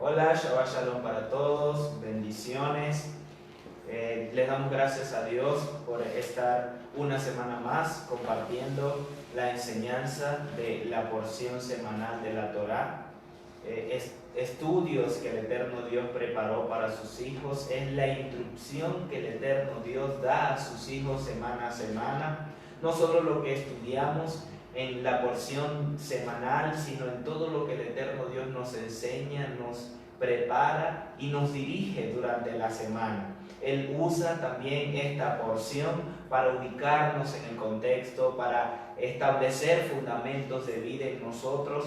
Hola, Shabbat Shalom para todos, bendiciones. Les damos gracias a Dios por estar una semana más compartiendo la enseñanza de la porción semanal de la Torá. Estudios que el Eterno Dios preparó para sus hijos, es la instrucción que el Eterno Dios da a sus hijos semana a semana. No solo lo que estudiamos en la porción semanal, sino en todo lo que el Eterno Dios nos enseña, nos prepara y nos dirige durante la semana. Él usa también esta porción para ubicarnos en el contexto, para establecer fundamentos de vida en nosotros,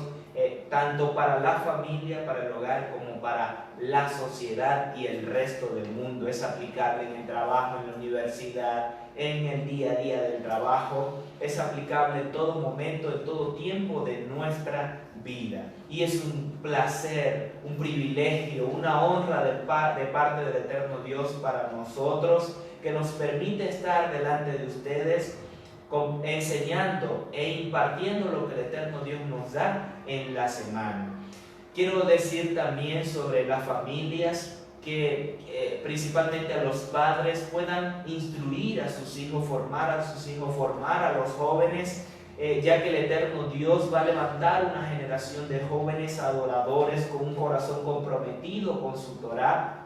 tanto para la familia, para el hogar, como para la sociedad y el resto del mundo. Es aplicable en el trabajo, en la universidad, en el día a día del trabajo, es aplicable en todo momento, en todo tiempo de nuestra vida. Y es un placer, un privilegio, una honra de parte del Eterno Dios para nosotros, que nos permite estar delante de ustedes enseñando e impartiendo lo que el Eterno Dios nos da en la semana. Quiero decir también sobre las familias, que principalmente a los padres puedan instruir a sus hijos, formar a los jóvenes, ya que el Eterno Dios va a levantar una generación de jóvenes adoradores con un corazón comprometido con su Torá.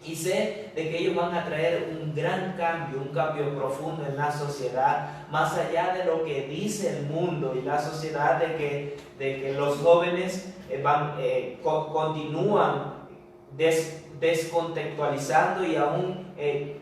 Y sé de que ellos van a traer un gran cambio, un cambio profundo en la sociedad, más allá de lo que dice el mundo y la sociedad, de que los jóvenes continúan descontextualizando y aún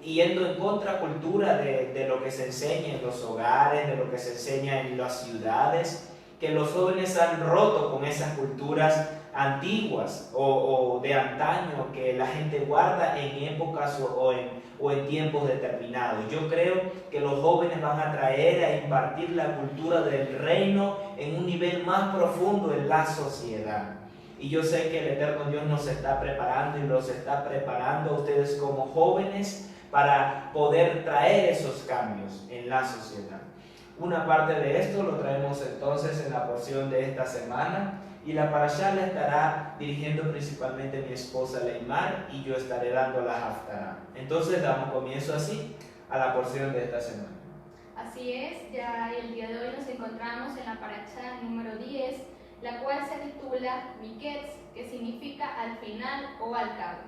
yendo en contracultura de lo que se enseña en los hogares, de lo que se enseña en las ciudades, que los jóvenes han roto con esas culturas antiguas o de antaño que la gente guarda en épocas o en tiempos determinados. Yo creo que los jóvenes van a traer a impartir la cultura del reino en un nivel más profundo en la sociedad. Y yo sé que el Eterno Dios nos está preparando y los está preparando a ustedes como jóvenes para poder traer esos cambios en la sociedad. Una parte de esto lo traemos entonces en la porción de esta semana, y la parashá la estará dirigiendo principalmente mi esposa Leymar, y yo estaré dando la haftará. Entonces damos comienzo así a la porción de esta semana. Así es, ya el día de hoy nos encontramos en la parashá número 10, la cual se titula Miketz, que significa al final o al cabo.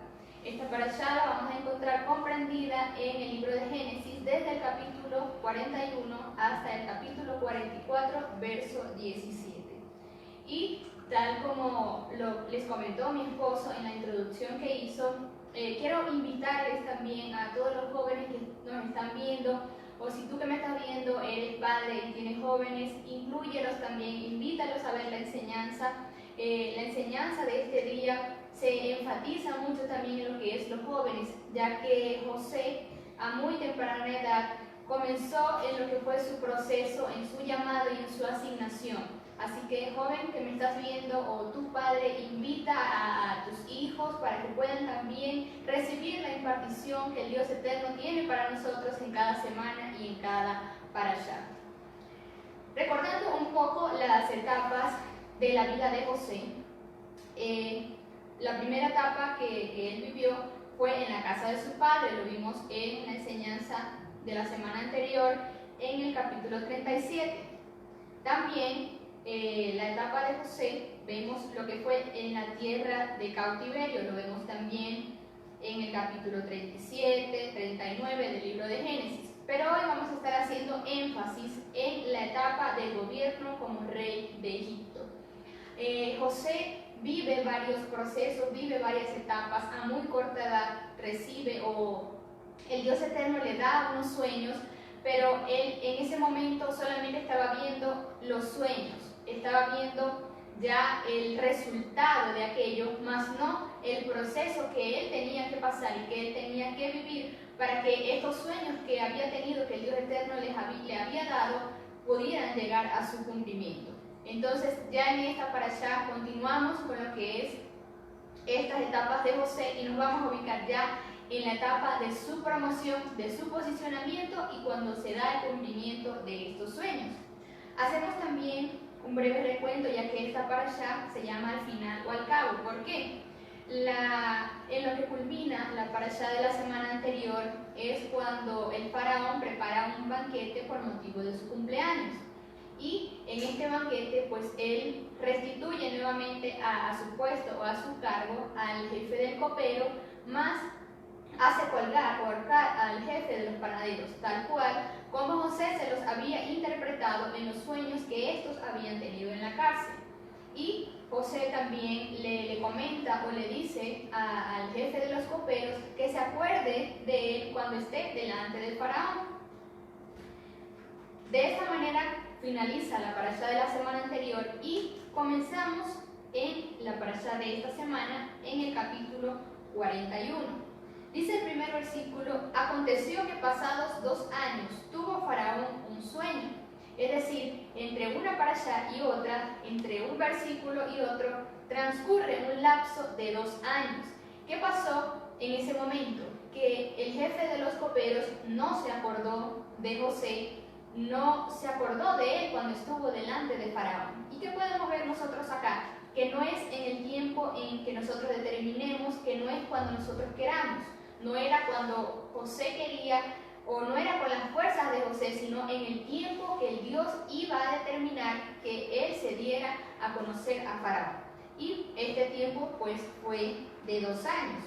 Esta parashá la vamos a encontrar comprendida en el libro de Génesis desde el capítulo 41 hasta el capítulo 44, verso 17. Y tal como les comentó mi esposo en la introducción que hizo, quiero invitarles también a todos los jóvenes que nos están viendo, o si tú que me estás viendo eres padre y tienes jóvenes, inclúyelos también, invítalos a ver la enseñanza. La enseñanza de este día se enfatiza mucho también en lo que es los jóvenes, ya que José a muy temprana edad comenzó en lo que fue su proceso, en su llamado y en su asignación. Así que, joven que me estás viendo, o tu padre, invita a tus hijos para que puedan también recibir la impartición que el Dios Eterno tiene para nosotros en cada semana y en cada parashá. Recordando un poco las etapas de la vida de José, la primera etapa que él vivió fue en la casa de su padre. Lo vimos en la enseñanza de la semana anterior, en el capítulo 37. También la etapa de José, vemos lo que fue en la tierra de cautiverio, lo vemos también en el capítulo 37, 39 del libro de Génesis. Pero hoy vamos a estar haciendo énfasis en la etapa del gobierno como rey de Egipto. José vive varios procesos, vive varias etapas. A muy corta edad recibe, o el Dios Eterno le da unos sueños, pero él en ese momento solamente estaba viendo los sueños, estaba viendo ya el resultado de aquello, más no el proceso que él tenía que pasar y que él tenía que vivir para que estos sueños que había tenido, que el Dios Eterno le había dado, pudieran llegar a su cumplimiento. Entonces, ya en esta parashá continuamos con lo que es estas etapas de José y nos vamos a ubicar ya en la etapa de su promoción, de su posicionamiento y cuando se da el cumplimiento de estos sueños. Hacemos también un breve recuento, ya que esta parashá se llama al final o al cabo. ¿Por qué? En lo que culmina la parashá de la semana anterior es cuando el faraón prepara un banquete por motivo de su cumpleaños. Y en este banquete, pues él restituye nuevamente a su puesto o a su cargo al jefe del copero, más hace colgar o ahorcar al jefe de los panaderos, tal cual como José se los había interpretado en los sueños que estos habían tenido en la cárcel. Y José también le comenta o le dice al jefe de los coperos que se acuerde de él cuando esté delante del faraón. De esta manera finaliza la parashá de la semana anterior y comenzamos en la parashá de esta semana en el capítulo 41. Dice el primer versículo: aconteció que pasados 2 años tuvo Faraón un sueño. Es decir, entre una parashá y otra, entre un versículo y otro, transcurre un lapso de 2 años. ¿Qué pasó en ese momento? Que el jefe de los coperos no se acordó de José, no se acordó de él cuando estuvo delante de Faraón. ¿Y qué podemos ver nosotros acá? Que no es en el tiempo en que nosotros determinemos, que no es cuando nosotros queramos, no era cuando José quería o no era con las fuerzas de José, sino en el tiempo que el Dios iba a determinar que él se diera a conocer a Faraón. Y este tiempo pues fue de 2 años.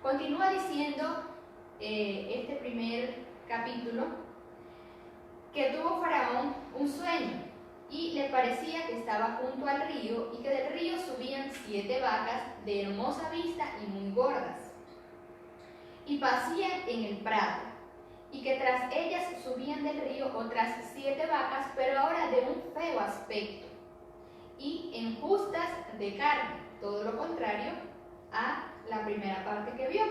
Continúa diciendo este primer capítulo que tuvo Faraón un sueño y le parecía que estaba junto al río y que del río subían 7 vacas de hermosa vista y muy gordas y pacían en el prado, y que tras ellas subían del río otras 7 vacas, pero ahora de un feo aspecto y enjustas de carne, todo lo contrario a la primera parte que vio.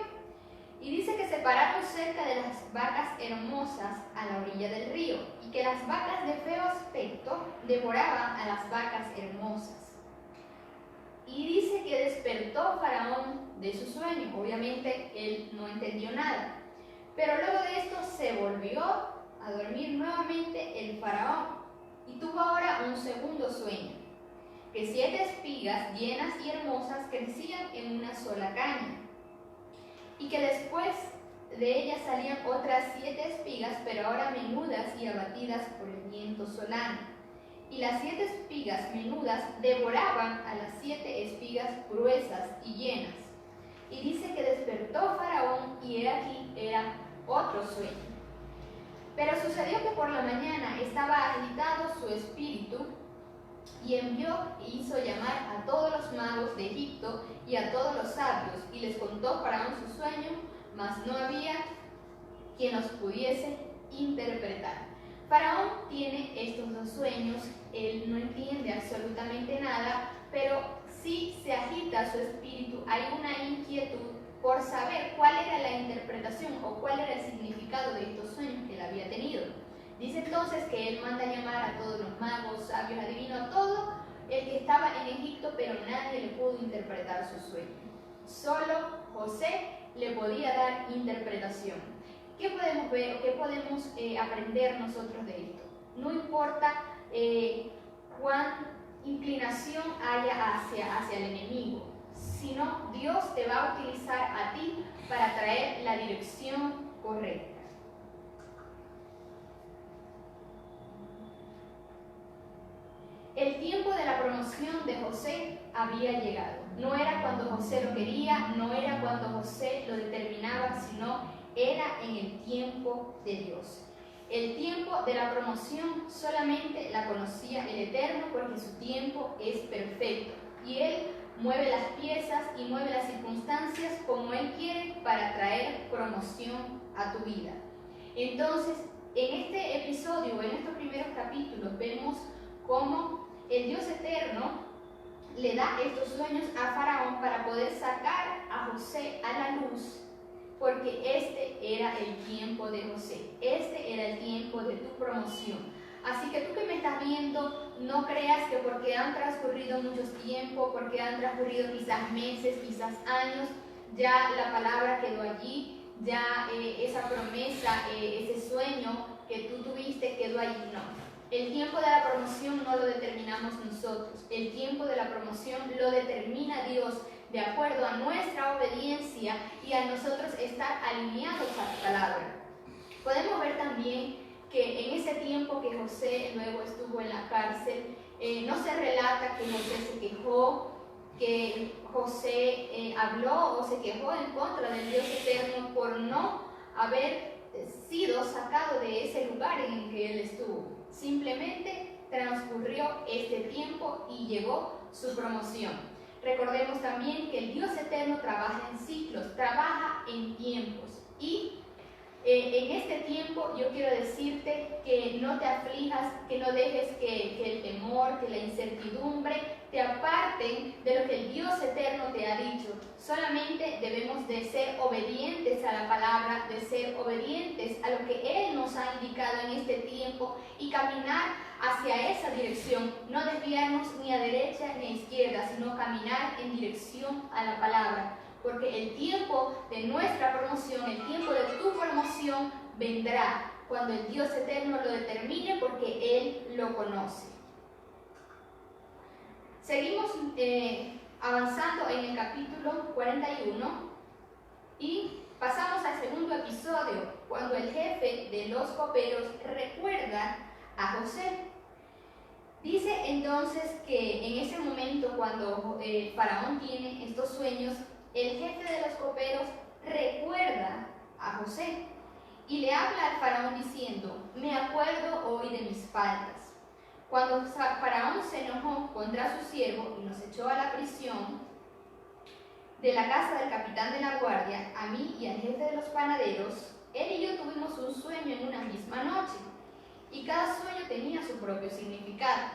Y dice que se pararon cerca de las vacas hermosas a la orilla del río, y que las vacas de feo aspecto devoraban a las vacas hermosas. Y dice que despertó Faraón de su sueño. Obviamente él no entendió nada. Pero luego de esto se volvió a dormir nuevamente el Faraón y tuvo ahora un segundo sueño, que 7 espigas llenas y hermosas crecían en una sola caña, y que después de ellas salían otras 7 espigas, pero ahora menudas y abatidas por el viento solano. Y las 7 espigas menudas devoraban a las 7 espigas gruesas y llenas. Y dice que despertó Faraón y he aquí era otro sueño. Pero sucedió que por la mañana estaba agitado su espíritu y envió e hizo llamar a todos los magos de Egipto y a todos los sabios y les contó Faraón su sueño, mas no había quien los pudiese interpretar. Faraón tiene estos 2 sueños, él no entiende absolutamente nada, pero sí se agita su espíritu, hay una inquietud por saber cuál era la interpretación o cuál era el significado de estos sueños que él había tenido. Dice entonces que él manda llamar a todos los magos, sabios, adivinos, a todo el que estaba en Egipto, pero nadie le pudo interpretar su sueño. Solo José le podía dar interpretación. ¿Qué podemos ver o qué podemos aprender nosotros de esto? No importa cuán inclinación haya hacia el enemigo, sino Dios te va a utilizar a ti para traer la dirección correcta. El tiempo de la promoción de José había llegado. No era cuando José lo quería, no era cuando José lo determinaba, sino era en el tiempo de Dios. El tiempo de la promoción solamente la conocía el Eterno, porque su tiempo es perfecto y Él mueve las piezas y mueve las circunstancias como Él quiere para traer promoción a tu vida. Entonces, en este episodio, en estos primeros capítulos, vemos cómo el Dios eterno le da estos sueños a Faraón para poder sacar a José a la luz, porque este era el tiempo de José, este era el tiempo de tu promoción. Así que tú que me estás viendo, no creas que porque han transcurrido muchos tiempos, porque han transcurrido quizás meses, quizás años, ya la palabra quedó allí, ya esa promesa, ese sueño que tú tuviste quedó allí. No. El tiempo de la promoción no lo determinamos nosotros, el tiempo de la promoción lo determina Dios. de acuerdo a nuestra obediencia y a nosotros estar alineados a la palabra. Podemos ver también que en ese tiempo que José luego estuvo en la cárcel, no se relata que José se quejó, que José habló o se quejó en contra del Dios eterno por no haber sido sacado de ese lugar en el que él estuvo. Simplemente transcurrió este tiempo y llegó su promoción. Recordemos también que el Dios eterno trabaja en ciclos, trabaja en tiempos. Y en este tiempo yo quiero decirte que no te aflijas, que no dejes que el temor, que la incertidumbre te aparten de lo que el Dios eterno te ha dicho. Solamente debemos de ser obedientes a la palabra, de ser obedientes a lo que Él nos ha indicado en este tiempo y caminar hacia esa dirección. No desviarnos ni a derecha ni a izquierda, sino caminar en dirección a la palabra. Porque el tiempo de nuestra promoción, el tiempo de tu promoción vendrá cuando el Dios eterno lo determine, porque Él lo conoce. Seguimos avanzando en el capítulo 41 y pasamos al segundo episodio, cuando el jefe de los coperos recuerda a José. Dice entonces que en ese momento, cuando Faraón tiene estos sueños, el jefe de los coperos recuerda a José y le habla al faraón diciendo: me acuerdo hoy de mis faltas. Cuando Faraón se enojó contra su siervo y nos echó a la prisión de la casa del capitán de la guardia, a mí y al jefe de los panaderos, él y yo tuvimos un sueño en una misma noche, y cada sueño tenía su propio significado.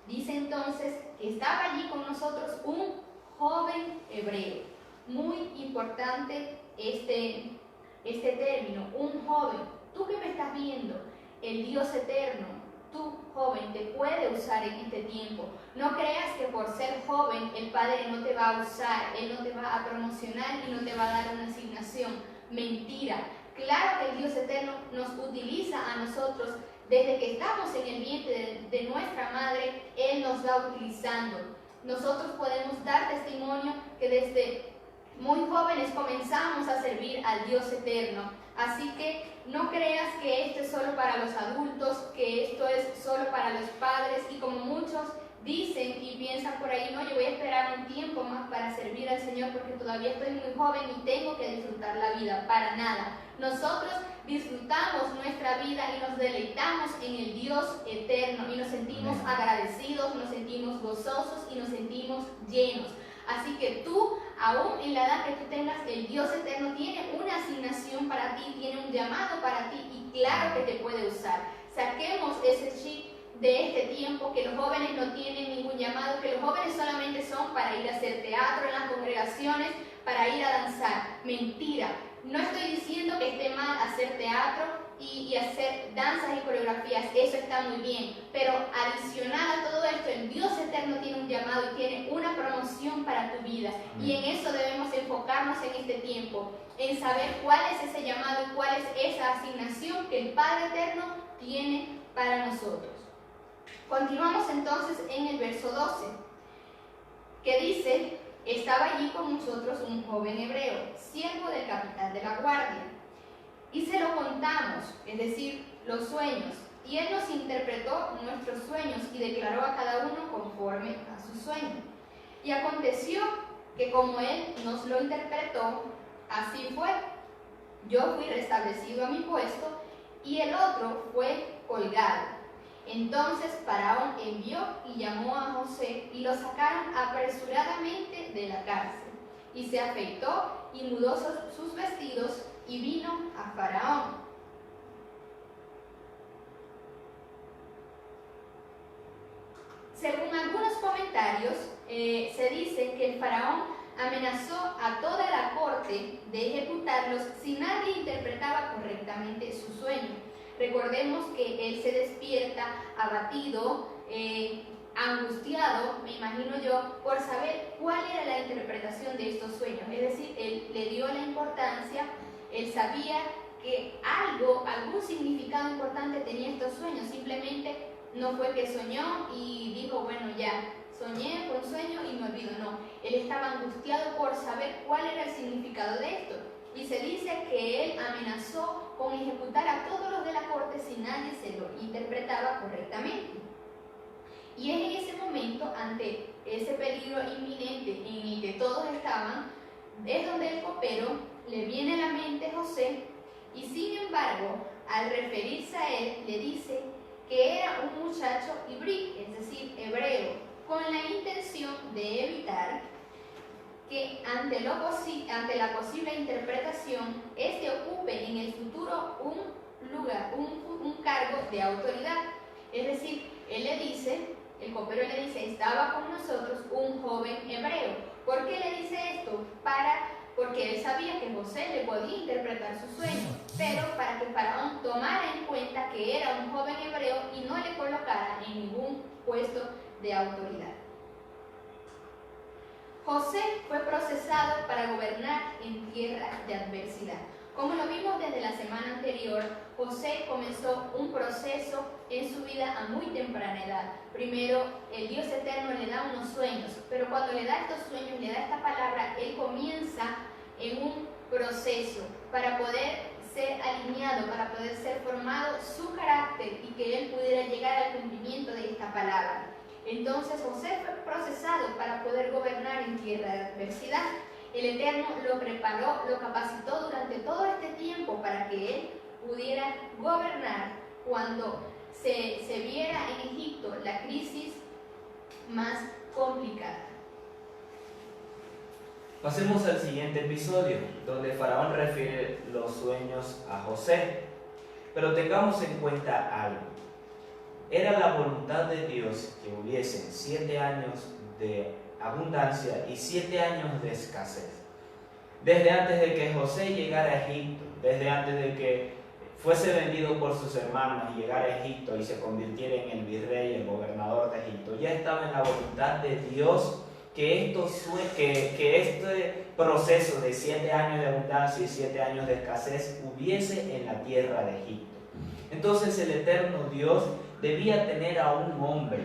Dice entonces que estaba allí con nosotros un joven hebreo. Muy importante este término, un joven. Tú que me estás viendo, el Dios eterno, tú joven, te puede usar en este tiempo. No creas que por ser joven el Padre no te va a usar, Él no te va a promocionar y no te va a dar una asignación. Mentira. Claro que el Dios eterno nos utiliza a nosotros. Desde que estamos en el vientre de nuestra madre, Él nos va utilizando. Nosotros podemos dar testimonio que desde muy jóvenes comenzamos a servir al Dios eterno. Así que no creas que esto es solo para los adultos, que esto es solo para los padres, y como muchos dicen y piensan por ahí: no, yo voy a esperar un tiempo más para servir al Señor porque todavía estoy muy joven y tengo que disfrutar la vida. Para nada. Nosotros disfrutamos nuestra vida y nos deleitamos en el Dios eterno y nos sentimos agradecidos, nos sentimos gozosos y nos sentimos llenos. Así que tú, aún en la edad que tú tengas, el Dios eterno tiene una asignación para ti, tiene un llamado para ti y claro que te puede usar. Saquemos ese chip de este tiempo que los jóvenes no tienen ningún llamado, que los jóvenes solamente son para ir a hacer teatro en las congregaciones, para ir a danzar. Mentira. No estoy diciendo que esté mal hacer teatro y hacer danzas y coreografías, eso está muy bien, pero adicional a todo esto, el Dios eterno tiene un llamado y tiene una promoción para tu vida. Y en eso debemos enfocarnos en este tiempo, en saber cuál es ese llamado y cuál es esa asignación que el Padre eterno tiene para nosotros. Continuamos entonces en el verso 12, que dice: estaba allí con nosotros un joven hebreo, siervo del capitán de la guardia, y se lo contamos, es decir, los sueños, y él nos interpretó nuestros sueños y declaró a cada uno conforme a su sueño. Y aconteció que como él nos lo interpretó, así fue. Yo fui restablecido a mi puesto y el otro fue colgado. Entonces Faraón envió y llamó a José y lo sacaron apresuradamente de la cárcel. Y se afeitó y mudó sus vestidos y vino a Faraón. Según algunos comentarios, se dice que el faraón amenazó a toda la corte de ejecutarlos si nadie interpretaba correctamente su sueño. Recordemos que él se despierta abatido, angustiado, me imagino yo, por saber cuál era la interpretación de estos sueños. Es decir, él le dio la importancia, él sabía que algún significado importante tenía estos sueños. Simplemente no fue que soñó y dijo, bueno, ya, soñé, fue un sueño y me olvido. No, él estaba angustiado por saber cuál era el significado de esto. Y se dice que él amenazó con ejecutar a todos los de la corte si nadie se lo interpretaba correctamente. Y es en ese momento, ante ese peligro inminente en el que todos estaban, es donde el copero le viene a la mente José, y sin embargo, al referirse a él, le dice que era un muchacho ibrí, es decir, hebreo, con la intención de evitar que ante la posible interpretación, éste ocupe en el futuro un cargo de autoridad. Es decir, el copero le dice, estaba con nosotros un joven hebreo. ¿Por qué le dice esto? Porque él sabía que José le podía interpretar sus sueños, pero para que Faraón tomara en cuenta que era un joven hebreo y no le colocara en ningún puesto de autoridad. José fue procesado para gobernar en tierra de adversidad. Como lo vimos desde la semana anterior, José comenzó un proceso en su vida a muy temprana edad. Primero, el Dios eterno le da unos sueños, pero cuando le da estos sueños, le da esta palabra, él comienza en un proceso para poder ser alineado, para poder ser formado su carácter y que él pudiera llegar al cumplimiento de esta palabra. Entonces José fue procesado para poder gobernar en tierra de adversidad. El Eterno lo preparó, lo capacitó durante todo este tiempo para que él pudiera gobernar cuando se viera en Egipto la crisis más complicada. Pasemos al siguiente episodio, donde Faraón refiere los sueños a José. Pero tengamos en cuenta algo. Era la voluntad de Dios que hubiesen 7 años de abundancia y 7 años de escasez. Desde antes de que José llegara a Egipto, desde antes de que fuese vendido por sus hermanos y llegara a Egipto y se convirtiera en el virrey, el gobernador de Egipto, ya estaba en la voluntad de Dios que este proceso de 7 años de abundancia y 7 años de escasez hubiese en la tierra de Egipto. Entonces el eterno Dios debía tener a un hombre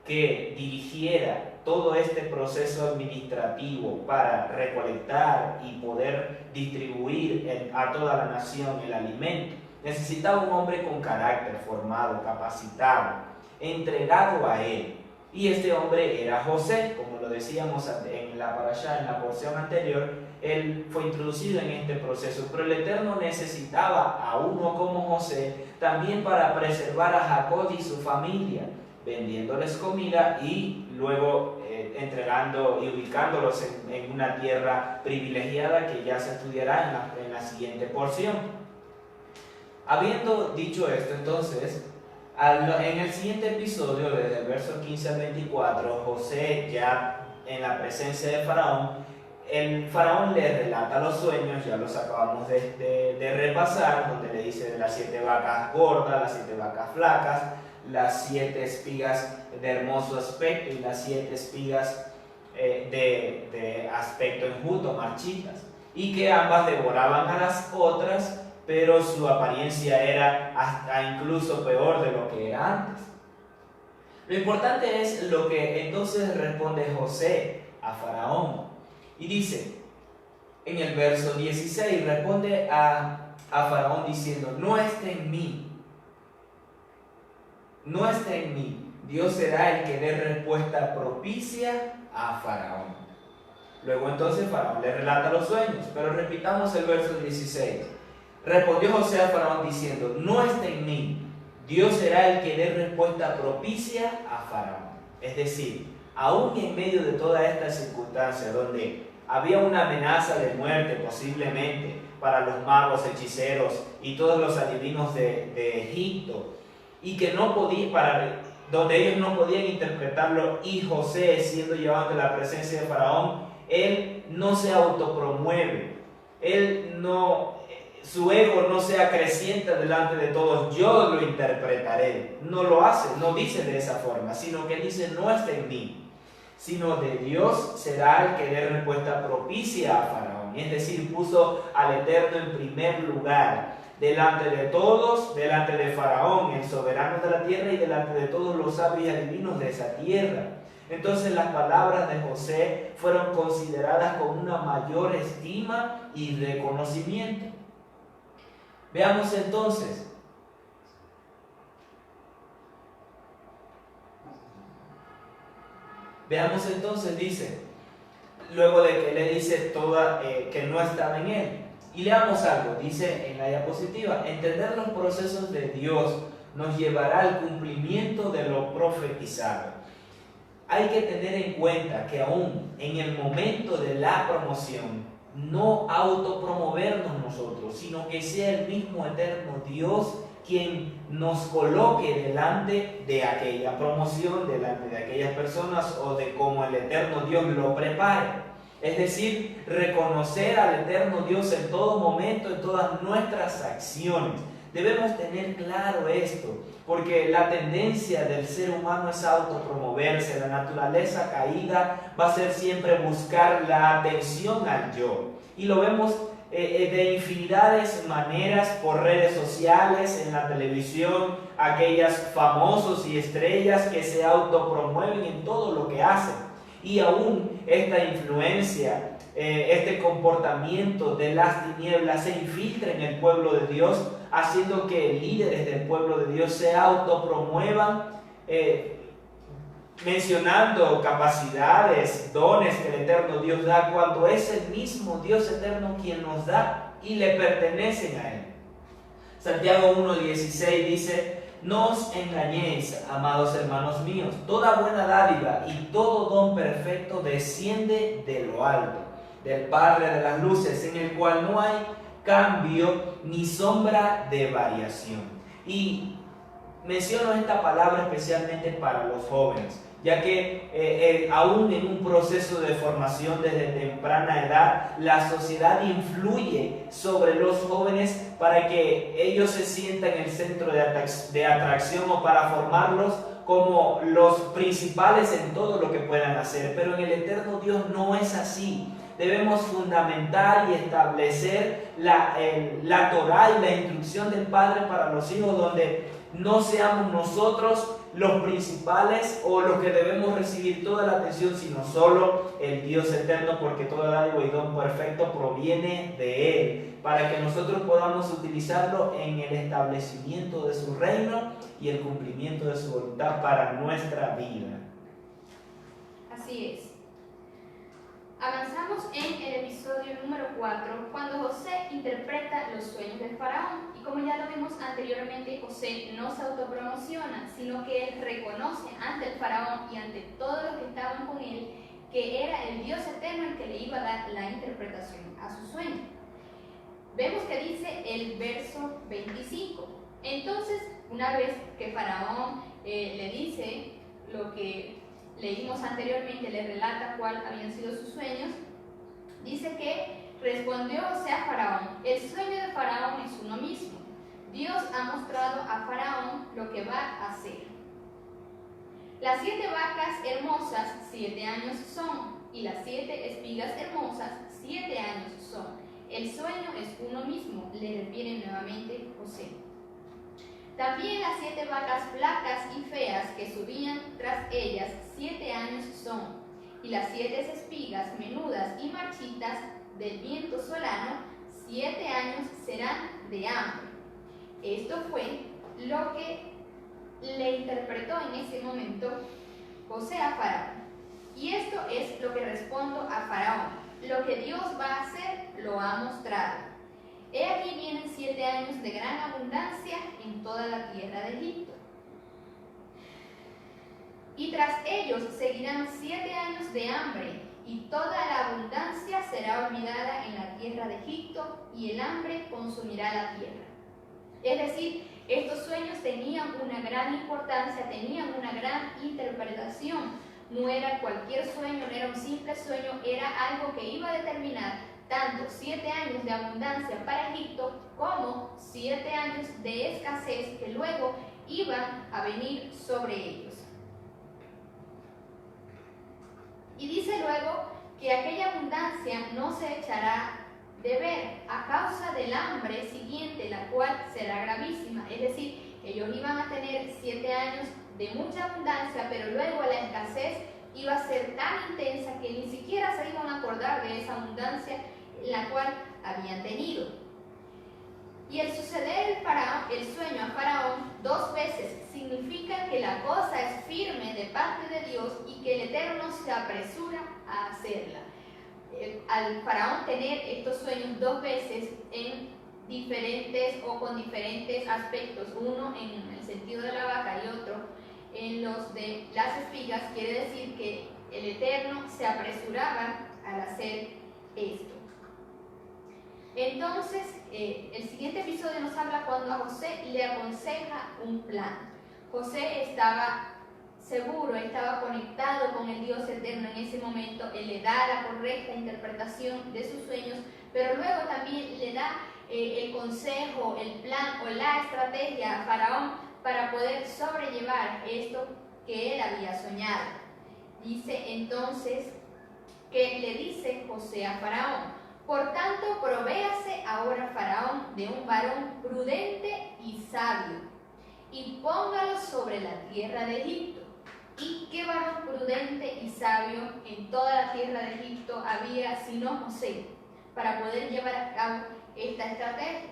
que dirigiera todo este proceso administrativo para recolectar y poder distribuir a toda la nación el alimento. Necesitaba un hombre con carácter, formado, capacitado, entregado a él. Y este hombre era José, como lo decíamos en la parashá, en la porción anterior. Él fue introducido en este proceso, pero el Eterno necesitaba a uno como José también para preservar a Jacob y su familia, vendiéndoles comida y luego entregando y ubicándolos en una tierra privilegiada que ya se estudiará en la siguiente porción. Habiendo dicho esto, entonces, en el siguiente episodio, desde el verso 15 al 24, José ya en la presencia de Faraón, el Faraón le relata los sueños, ya los acabamos de repasar, donde le dice de las 7 vacas gordas, las 7 vacas flacas, las 7 espigas de hermoso aspecto y las 7 espigas de aspecto enjuto, marchitas, y que ambas devoraban a las otras, pero su apariencia era hasta incluso peor de lo que era antes. Lo importante es lo que entonces responde José a Faraón. Y dice, en el verso 16, responde a Faraón diciendo, no esté en mí, no esté en mí. Dios será el que dé respuesta propicia a Faraón. Luego entonces Faraón le relata los sueños, pero repitamos el verso 16. Respondió José a Faraón diciendo, no esté en mí, Dios será el que dé respuesta propicia a Faraón. Es decir, aún en medio de toda esta circunstancia donde había una amenaza de muerte posiblemente para los magos, hechiceros y todos los adivinos de Egipto, y que no podía, donde ellos no podían interpretarlo, y José siendo llevado ante la presencia de Faraón, él no se autopromueve, su ego no se acrecienta delante de todos, yo lo interpretaré. No lo hace, no dice de esa forma, sino que dice, no está en mí, sino de Dios será el que dé respuesta propicia a Faraón. Es decir, puso al Eterno en primer lugar, delante de todos, delante de Faraón, el soberano de la tierra, y delante de todos los sabios y adivinos de esa tierra. Entonces las palabras de José fueron consideradas con una mayor estima y reconocimiento. Veamos entonces. Dice, luego de que le dice que no estaba en él. Y leamos algo, dice en la diapositiva: entender los procesos de Dios nos llevará al cumplimiento de lo profetizado. Hay que tener en cuenta que aún en el momento de la promoción, no autopromovernos nosotros, sino que sea el mismo eterno Dios quien nos coloque delante de aquella promoción, delante de aquellas personas, o de cómo el eterno Dios lo prepare. Es decir, reconocer al eterno Dios en todo momento, en todas nuestras acciones. Debemos tener claro esto, porque la tendencia del ser humano es autopromoverse. La naturaleza caída va a ser siempre buscar la atención al yo. Y lo vemos de infinidades maneras, por redes sociales, en la televisión, aquellas famosos y estrellas que se autopromueven en todo lo que hacen. Y aún esta influencia, este comportamiento de las tinieblas se infiltra en el pueblo de Dios, haciendo que líderes del pueblo de Dios se autopromuevan, mencionando capacidades, dones que el eterno Dios da, cuando es el mismo Dios eterno quien nos da y le pertenecen a Él. Santiago 1:16 dice: no os engañéis, amados hermanos míos, toda buena dádiva y todo don perfecto desciende de lo alto, del Padre de las luces, en el cual no hay cambio ni sombra de variación. Y menciono esta palabra especialmente para los jóvenes, ya que aún en un proceso de formación desde temprana edad, la sociedad influye sobre los jóvenes para que ellos se sientan el centro de atracción, o para formarlos como los principales en todo lo que puedan hacer. Pero en el eterno Dios no es así. Debemos fundamentar y establecer la Torá y la instrucción del Padre para los hijos, donde no seamos nosotros los principales o los que debemos recibir toda la atención, sino solo el Dios eterno, porque toda dádiva y don perfecto proviene de Él, para que nosotros podamos utilizarlo en el establecimiento de su reino y el cumplimiento de su voluntad para nuestra vida. Así es. Avanzamos en el episodio número 4, cuando José interpreta los sueños del faraón. Y como ya lo vimos anteriormente, José no se autopromociona, sino que él reconoce ante el faraón y ante todos los que estaban con él que era el Dios eterno el que le iba a dar la interpretación a su sueño. Vemos que dice el verso 25. Entonces, una vez que faraón le dice lo que leímos anteriormente, le relata cuál habían sido sus sueños, dice que respondió José a faraón: el sueño de faraón es uno mismo. Dios ha mostrado a faraón lo que va a hacer. Las 7 vacas hermosas 7 años son, y las 7 espigas hermosas 7 años son. El sueño es uno mismo, le refiere nuevamente José. También las 7 vacas flacas y feas que subían tras ellas 7 años son, y las 7 espigas menudas y marchitas del viento solano 7 años serán de hambre. Esto fue lo que le interpretó en ese momento José a faraón. Y esto es lo que respondo a faraón: lo que Dios va a hacer lo ha mostrado. He aquí vienen 7 años de gran abundancia en toda la tierra de Egipto. Y tras ellos seguirán 7 años de hambre, y toda la abundancia será olvidada en la tierra de Egipto, y el hambre consumirá la tierra. Es decir, estos sueños tenían una gran importancia, tenían una gran interpretación. No era cualquier sueño, no era un simple sueño, era algo que iba a determinar tanto 7 años de abundancia para Egipto como 7 años de escasez que luego iban a venir sobre ellos. Y dice luego que aquella abundancia no se echará de ver a causa del hambre siguiente, la cual será gravísima. Es decir, ellos iban a tener 7 años de mucha abundancia, pero luego la escasez iba a ser tan intensa que ni siquiera se iban a acordar de esa abundancia en la cual habían tenido. Y el suceder el sueño a Faraón 2 veces significa que la cosa es firme de parte de Dios y que el Eterno se apresura a hacerla. Al Faraón tener estos sueños 2 veces en diferentes o con diferentes aspectos, uno en el sentido de la vaca y otro en los de las espigas, quiere decir que el Eterno se apresuraba al hacer esto. Entonces, el siguiente episodio nos habla cuando a José le aconseja un plan. José estaba seguro, estaba conectado con el Dios eterno en ese momento. Él le da la correcta interpretación de sus sueños, pero luego también le da el consejo, el plan o la estrategia a Faraón para poder sobrellevar esto que él había soñado. Dice entonces que le dice José a Faraón: por tanto, provéase ahora Faraón de un varón prudente y sabio, y póngalo sobre la tierra de Egipto. ¿Y qué varón prudente y sabio en toda la tierra de Egipto había sino José para poder llevar a cabo esta estrategia?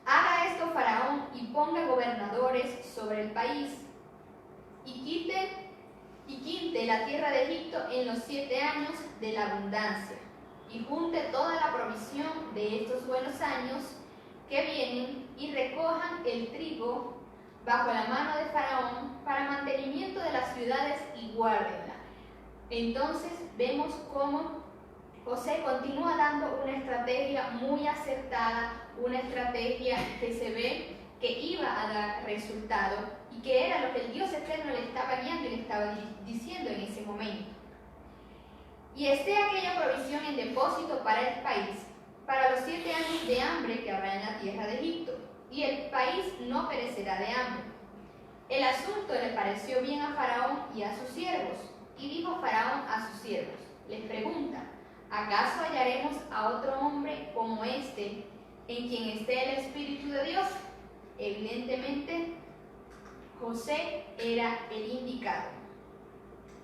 Haga esto Faraón y ponga gobernadores sobre el país, y quite la tierra de Egipto en los 7 años de la abundancia, y junte toda la provisión de estos buenos años que vienen, y recojan el trigo bajo la mano de Faraón para mantenimiento de las ciudades y guárdenla. Entonces vemos cómo José continúa dando una estrategia muy acertada, una estrategia que se ve que iba a dar resultado y que era lo que el Dios eterno le estaba guiando y le estaba diciendo en ese momento. Y esté aquella provisión en depósito para el país, para los 7 años de hambre que habrá en la tierra de Egipto, y el país no perecerá de hambre. El asunto le pareció bien a Faraón y a sus siervos, y dijo Faraón a sus siervos, les pregunta: ¿acaso hallaremos a otro hombre como este, en quien esté el Espíritu de Dios? Evidentemente, José era el indicado.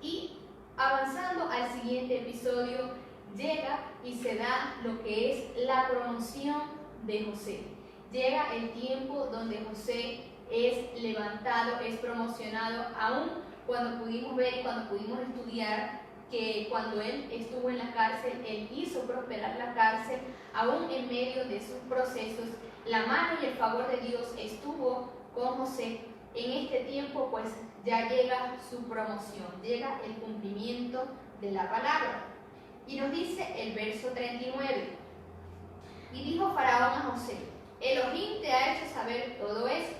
Y avanzando al siguiente episodio, llega y se da lo que es la promoción de José. Llega el tiempo donde José es levantado, es promocionado, aún cuando pudimos ver y cuando pudimos estudiar que cuando él estuvo en la cárcel, él hizo prosperar la cárcel, aún en medio de sus procesos, la mano y el favor de Dios estuvo con José. En este tiempo, pues, ya llega su promoción, llega el cumplimiento de la palabra. Y nos dice el verso 39, y dijo Faraón a José: Elohim te ha hecho saber todo esto.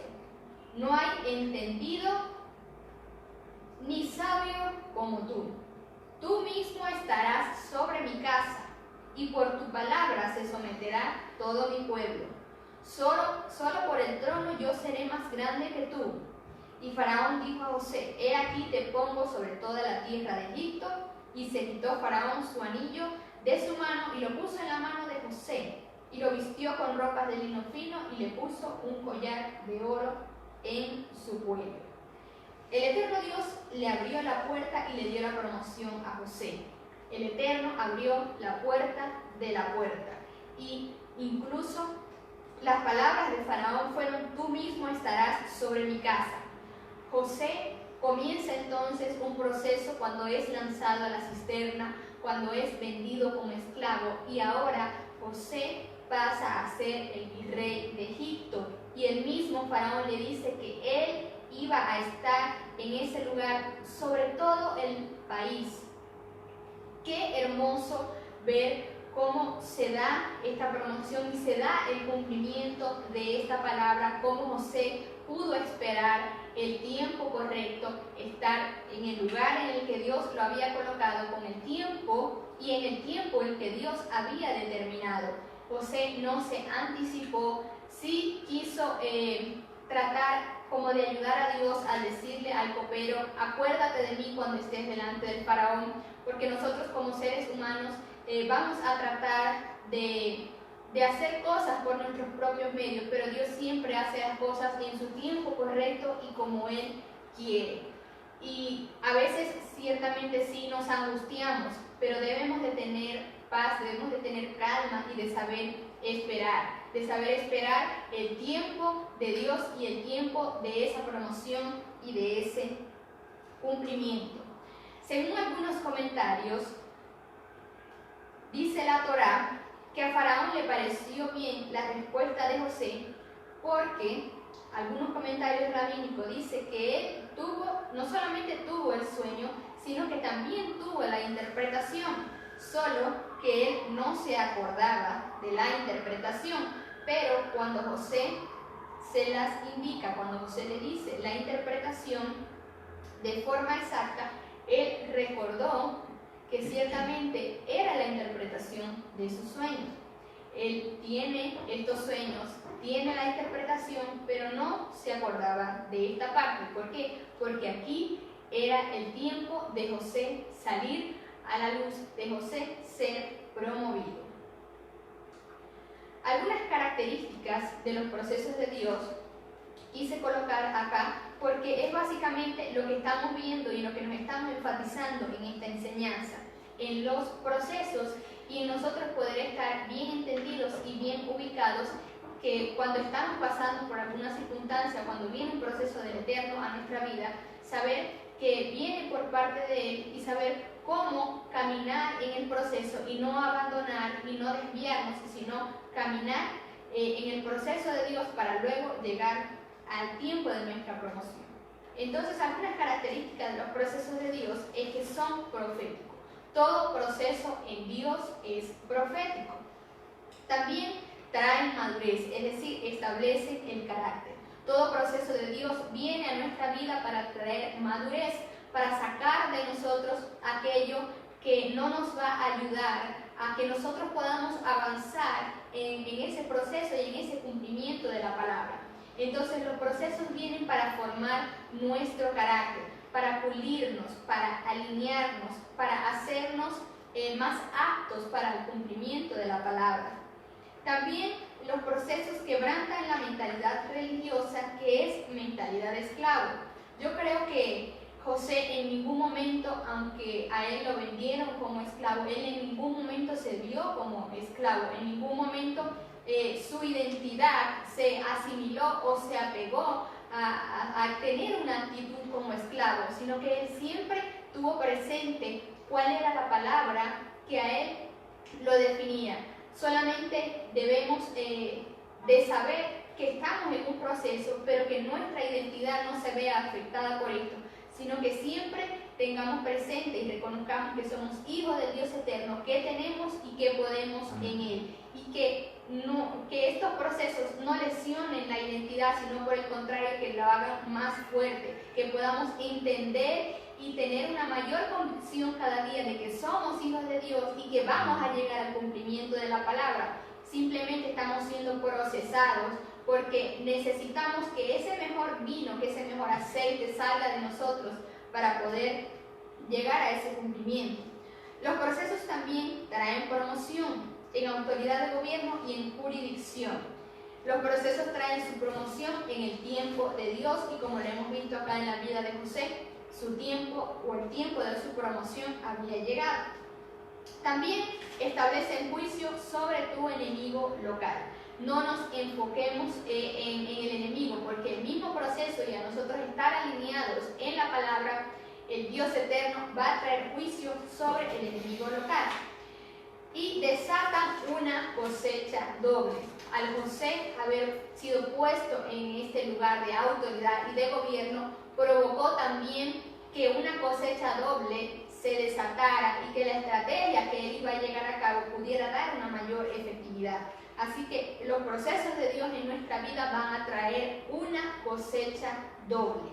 No hay entendido ni sabio como tú. Tú mismo estarás sobre mi casa, y por tu palabra se someterá todo mi pueblo. Solo por el trono yo seré más grande que tú. Y Faraón dijo a José: He aquí te pongo sobre toda la tierra de Egipto. Y se quitó Faraón su anillo de su mano y lo puso en la mano de José, y lo vistió con ropas de lino fino y le puso un collar de oro en su cuello. El eterno Dios le abrió la puerta y le dio la promoción a José. El Eterno abrió la puerta de la puerta. Y incluso las palabras de Faraón fueron: tú mismo estarás sobre mi casa. José comienza entonces un proceso cuando es lanzado a la cisterna, cuando es vendido como esclavo, y ahora José pasa a ser el virrey de Egipto. Y el mismo Faraón le dice que él iba a estar en ese lugar sobre todo el país. Qué hermoso ver cómo se da esta promoción y se da el cumplimiento de esta palabra, cómo José pudo esperar el tiempo correcto, estar en el lugar en el que Dios lo había colocado, con el tiempo y en el tiempo en que Dios había determinado. José no se anticipó, sí quiso tratar como de ayudar a Dios al decirle al copero: acuérdate de mí cuando estés delante del faraón, porque nosotros como seres humanos vamos a tratar de hacer cosas por nuestros propios medios, pero Dios siempre hace las cosas en su tiempo correcto y como Él quiere. Y a veces ciertamente sí nos angustiamos, pero debemos de tener paz, debemos de tener calma y de saber esperar el tiempo de Dios y el tiempo de esa promoción y de ese cumplimiento. Según algunos comentarios, dice la Torá que a Faraón le pareció bien la respuesta de José porque algunos comentarios rabínicos dicen que él no solamente tuvo el sueño, sino que también tuvo la interpretación, solo que él no se acordaba de la interpretación, pero cuando José se las indica, cuando José le dice la interpretación de forma exacta, él recordó que ciertamente era la interpretación de sus sueños. Él tiene estos sueños, tiene la interpretación, pero no se acordaba de esta parte. ¿Por qué? Porque aquí era el tiempo de José salir a la luz, de José ser promovido. Algunas características de los procesos de Dios quise colocar acá porque es básicamente lo que estamos viendo y lo que nos estamos enfatizando en esta enseñanza, en los procesos y en nosotros poder estar bien entendidos y bien ubicados, que cuando estamos pasando por alguna circunstancia, cuando viene un proceso del Eterno a nuestra vida, saber que viene por parte de Él y saber cómo caminar en el proceso y no abandonar y no desviarnos, sino caminar en el proceso de Dios para luego llegar al tiempo de nuestra promoción. Entonces, algunas características de los procesos de Dios es que son proféticos. Todo proceso en Dios es profético. También traen madurez, es decir, establecen el carácter. Todo proceso de Dios viene a nuestra vida para traer madurez, para sacar de nosotros aquello que no nos va a ayudar a que nosotros podamos avanzar en ese proceso y en ese cumplimiento de la palabra. Entonces los procesos vienen para formar nuestro carácter, para pulirnos, para alinearnos, para hacernos más aptos para el cumplimiento de la palabra. También los procesos quebrantan la mentalidad religiosa, que es mentalidad de esclavo. Yo creo que José en ningún momento, aunque a él lo vendieron como esclavo, él en ningún momento se vio como esclavo, en ningún momento su identidad se asimiló o se apegó a tener una actitud como esclavo, sino que él siempre tuvo presente cuál era la palabra que a él lo definía. Solamente debemos de saber que estamos en un proceso, pero que nuestra identidad no se vea afectada por esto, sino que siempre tengamos presente y reconozcamos que somos hijos del Dios eterno, que tenemos y que podemos en Él, y que estos procesos no lesionen la identidad, sino por el contrario, que la hagan más fuerte, que podamos entender y tener una mayor convicción cada día de que somos hijos de Dios y que vamos a llegar al cumplimiento de la palabra. Simplemente estamos siendo procesados porque necesitamos que ese mejor vino, que ese mejor aceite salga de nosotros para poder llegar a ese cumplimiento. Los procesos también traen promoción en autoridad de gobierno y en jurisdicción. Los procesos traen su promoción en el tiempo de Dios y como lo hemos visto acá en la vida de José, su tiempo o el tiempo de su promoción había llegado. También establece el juicio sobre tu enemigo local. No nos enfoquemos en el enemigo, porque el mismo proceso y a nosotros estar alineados en la palabra, el Dios eterno va a traer juicio sobre el enemigo local. Y desatan una cosecha doble. Al José haber sido puesto en este lugar de autoridad y de gobierno, provocó también que una cosecha doble se desatara y que la estrategia que él iba a llegar a cabo pudiera dar una mayor efectividad. Así que los procesos de Dios en nuestra vida van a traer una cosecha doble.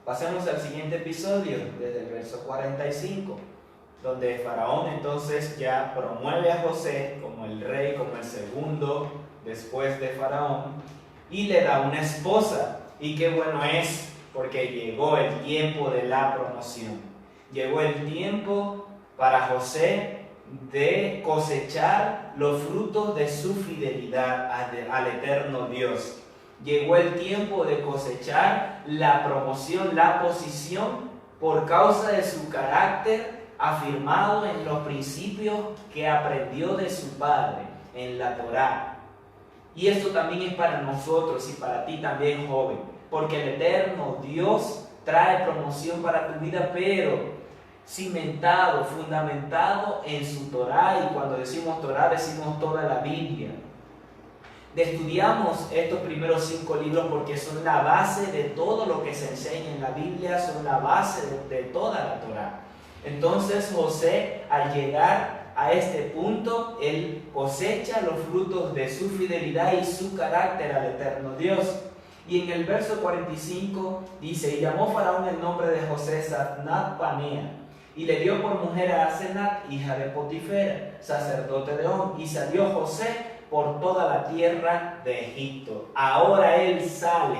Pasemos al siguiente episodio, desde el verso 45, donde Faraón entonces ya promueve a José como el rey, como el segundo después de Faraón, y le da una esposa. Y qué bueno es, porque llegó el tiempo de la promoción. Llegó el tiempo para José de cosechar los frutos de su fidelidad al eterno Dios. llegó el tiempo de cosechar la promoción, la posición, por causa de su carácter afirmado en los principios que aprendió de su padre, en la Torá. Y esto también es para nosotros y para ti también, joven, porque el eterno Dios trae promoción para tu vida, pero cimentado, fundamentado en su Torá. Y cuando decimos Torá, decimos toda la Biblia. Estudiamos estos primeros 5 libros porque son la base de todo lo que se enseña en la Biblia, son la base de toda la Torá. Entonces José, al llegar a este punto, él cosecha los frutos de su fidelidad y su carácter al eterno Dios. Y en el verso 45 dice: y llamó Faraón el nombre de José Zatnat Panea, y le dio por mujer a Asenat, hija de Potifera, sacerdote de On, y salió José por toda la tierra de Egipto. Ahora él sale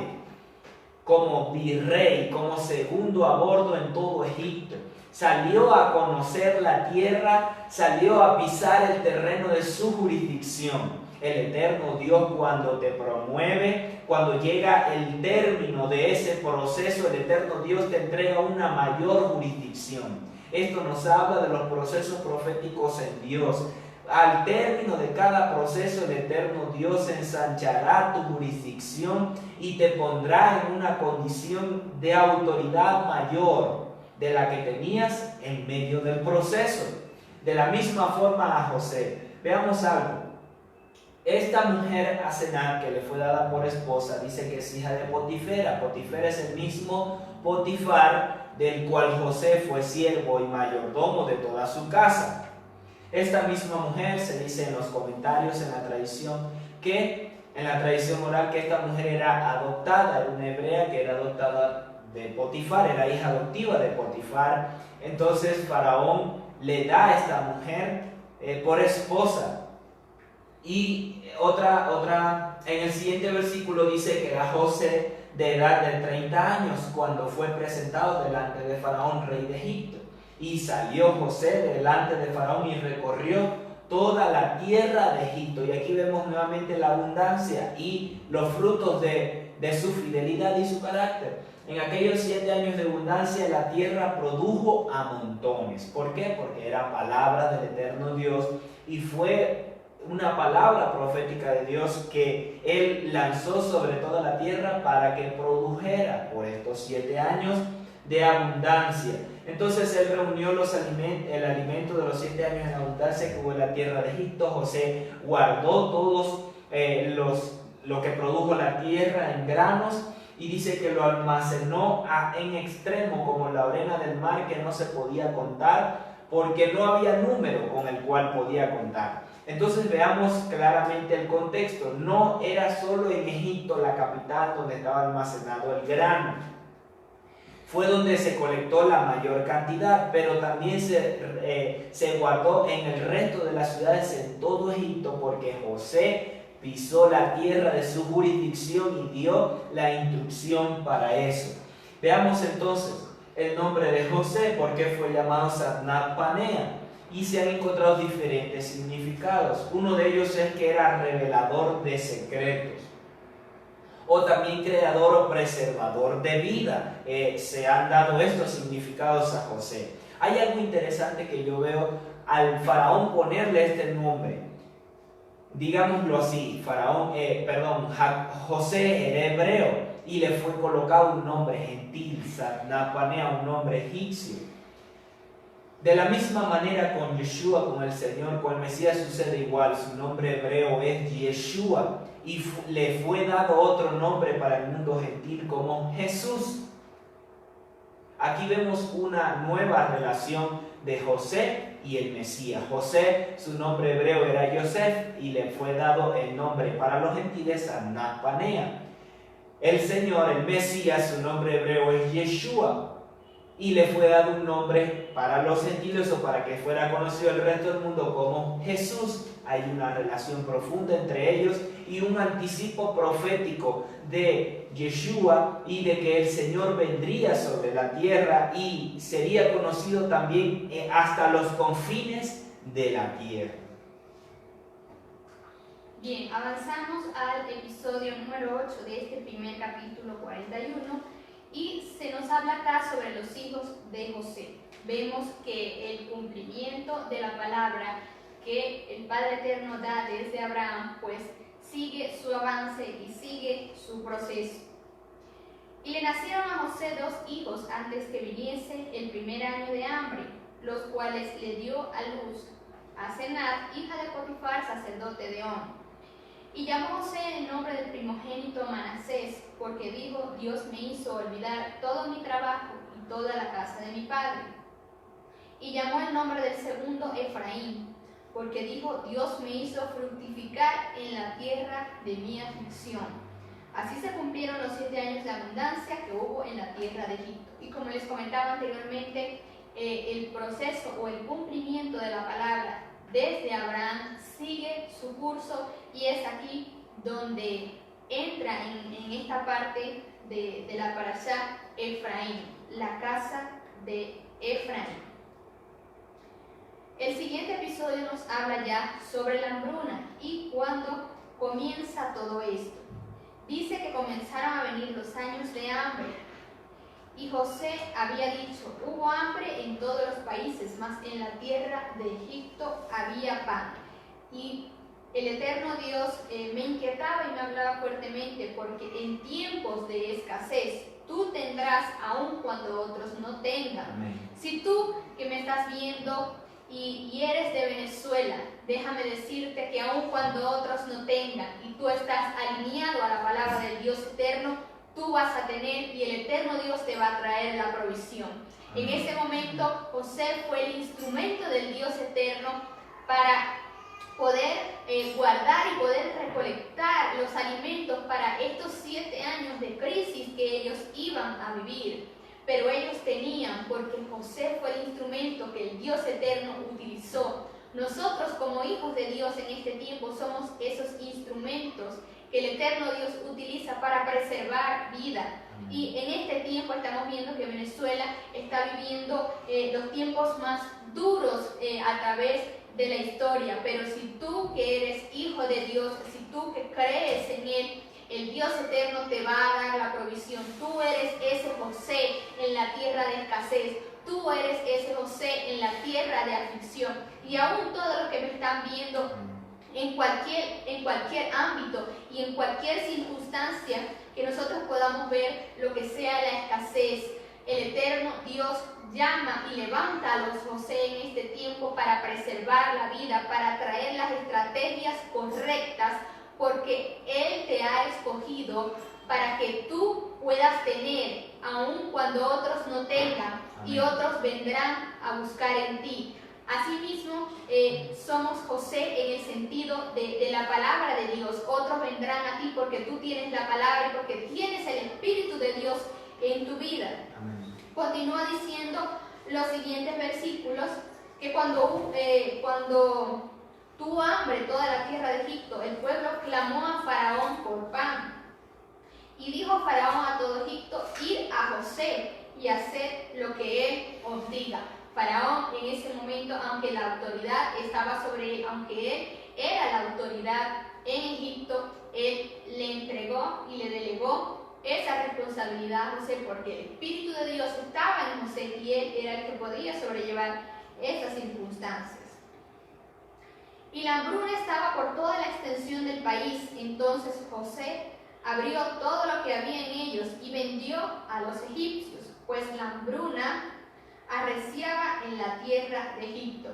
como virrey, como segundo a bordo en todo Egipto. Salió a conocer la tierra, salió a pisar el terreno de su jurisdicción. El eterno Dios, cuando te promueve, cuando llega el término de ese proceso, el eterno Dios te entrega una mayor jurisdicción. Esto nos habla de los procesos proféticos en Dios. Al término de cada proceso, el eterno Dios ensanchará tu jurisdicción y te pondrá en una condición de autoridad mayor de la que tenías en medio del proceso. De la misma forma a José. Veamos algo. Esta mujer Asenat, que le fue dada por esposa, dice que es hija de Potifera. Potifera es el mismo Potifar del cual José fue siervo y mayordomo de toda su casa. Esta misma mujer, se dice en los comentarios, en la tradición oral, que esta mujer era adoptada, era una hebrea que era adoptada de Potifar, era hija adoptiva de Potifar. Entonces Faraón le da a esta mujer por esposa. Y en el siguiente versículo dice que era José de edad de 30 años cuando fue presentado delante de Faraón, rey de Egipto. Y salió José delante de Faraón y recorrió toda la tierra de Egipto. Y aquí vemos nuevamente la abundancia y los frutos de su fidelidad y su carácter. En aquellos 7 años de abundancia la tierra produjo a montones. ¿Por qué? Porque era palabra del eterno Dios y fue una palabra profética de Dios que Él lanzó sobre toda la tierra para que produjera por estos 7 años de abundancia. Entonces Él reunió el alimento de los 7 años de abundancia que hubo en la tierra de Egipto. José guardó todos lo que produjo la tierra en granos, y dice que lo almacenó en extremo como la arena del mar, que no se podía contar porque no había número con el cual podía contar. Entonces veamos claramente el contexto. No era solo en Egipto, la capital, donde estaba almacenado el grano. Fue donde se colectó la mayor cantidad, pero también se guardó en el resto de las ciudades en todo Egipto, porque José pisó la tierra de su jurisdicción y dio la instrucción para eso. Veamos entonces el nombre de José, porque fue llamado Zatnat Panea, y se han encontrado diferentes significados. Uno de ellos es que era revelador de secretos, o también creador o preservador de vida. Se han dado estos significados a José. Hay algo interesante que yo veo al faraón ponerle este nombre. Digámoslo así, José era hebreo y le fue colocado un nombre gentil, Zatnat Panea, un nombre egipcio. De la misma manera con Yeshua, con el Señor, con el Mesías sucede igual. Su nombre hebreo es Yeshua y le fue dado otro nombre para el mundo gentil como Jesús. Aquí vemos una nueva relación de José y el Mesías. José, su nombre hebreo era Yosef y le fue dado el nombre para los gentiles Zatnat Panea. El Señor, el Mesías, su nombre hebreo es Yeshua y le fue dado un nombre para los gentiles, o para que fuera conocido el resto del mundo, como Jesús. Hay una relación profunda entre ellos y un anticipo profético de Yeshua y de que el Señor vendría sobre la tierra y sería conocido también hasta los confines de la tierra. Bien, avanzamos al episodio número 8 de este primer capítulo 41 y se nos habla acá sobre los hijos de José. Vemos que el cumplimiento de la palabra que el Padre Eterno da desde Abraham, pues sigue su avance y sigue su proceso. Y le nacieron a José 2 hijos antes que viniese el primer año de hambre, los cuales le dio a luz a Asenat, hija de Potifar, sacerdote de On. Y llamó José el nombre del primogénito Manasés, porque dijo: Dios me hizo olvidar todo mi trabajo y toda la casa de mi padre. Y llamó el nombre del segundo Efraín, porque dijo: Dios me hizo fructificar en la tierra de mi aflicción. Así se cumplieron los 7 años de abundancia que hubo en la tierra de Egipto. Y como les comentaba anteriormente, el proceso o el cumplimiento de la palabra desde Abraham sigue su curso, y es aquí donde entra en esta parte de la parashá Efraín, la casa de Efraín. El siguiente episodio nos habla ya sobre la hambruna y cuándo comienza todo esto. Dice que comenzaron a venir los años de hambre. Y José había dicho: hubo hambre en todos los países, mas en la tierra de Egipto había pan. Y el eterno Dios me inquietaba y me hablaba fuertemente, porque en tiempos de escasez tú tendrás aun cuando otros no tengan. Amén. Si tú que me estás viendo y eres de Venezuela, déjame decirte que aun cuando otros no tengan y tú estás alineado a la palabra del Dios eterno, tú vas a tener, y el eterno Dios te va a traer la provisión. En ese momento José fue el instrumento del Dios eterno para poder guardar y poder recolectar los alimentos para estos 7 años de crisis que ellos iban a vivir. Pero ellos tenían, porque José fue el instrumento que el Dios eterno utilizó. Nosotros como hijos de Dios en este tiempo somos esos instrumentos que el eterno Dios utiliza para preservar vida. Y en este tiempo estamos viendo que Venezuela está viviendo los tiempos más duros a través de la historia. Pero si tú que eres hijo de Dios, si tú que crees en Él, el Dios eterno te va a dar la provisión. Tú eres ese José en la tierra de escasez. Tú eres ese José en la tierra de aflicción. Y aún todos los que me están viendo en cualquier ámbito y en cualquier circunstancia que nosotros podamos ver lo que sea la escasez, el eterno Dios llama y levanta a los José en este tiempo para preservar la vida, para traer las estrategias correctas, porque Él te ha escogido para que tú puedas tener, aun cuando otros no tengan. Amén. Y otros vendrán a buscar en ti. Asimismo, somos José en el sentido de la palabra de Dios. Otros vendrán a ti porque tú tienes la palabra y porque tienes el Espíritu de Dios en tu vida. Amén. Continúa diciendo los siguientes versículos, que cuando tuvo hambre toda la tierra de Egipto, el pueblo clamó a Faraón por pan. Y dijo Faraón a todo Egipto: id a José y haced lo que él os diga. Faraón en ese momento, aunque la autoridad estaba sobre él, aunque él era la autoridad en Egipto, él le entregó y le delegó esa responsabilidad a José, porque el Espíritu de Dios estaba en José y él era el que podía sobrellevar esas circunstancias. Y la hambruna estaba por toda la extensión del país. Entonces José abrió todo lo que había en ellos y vendió a los egipcios, pues la hambruna arreciaba en la tierra de Egipto.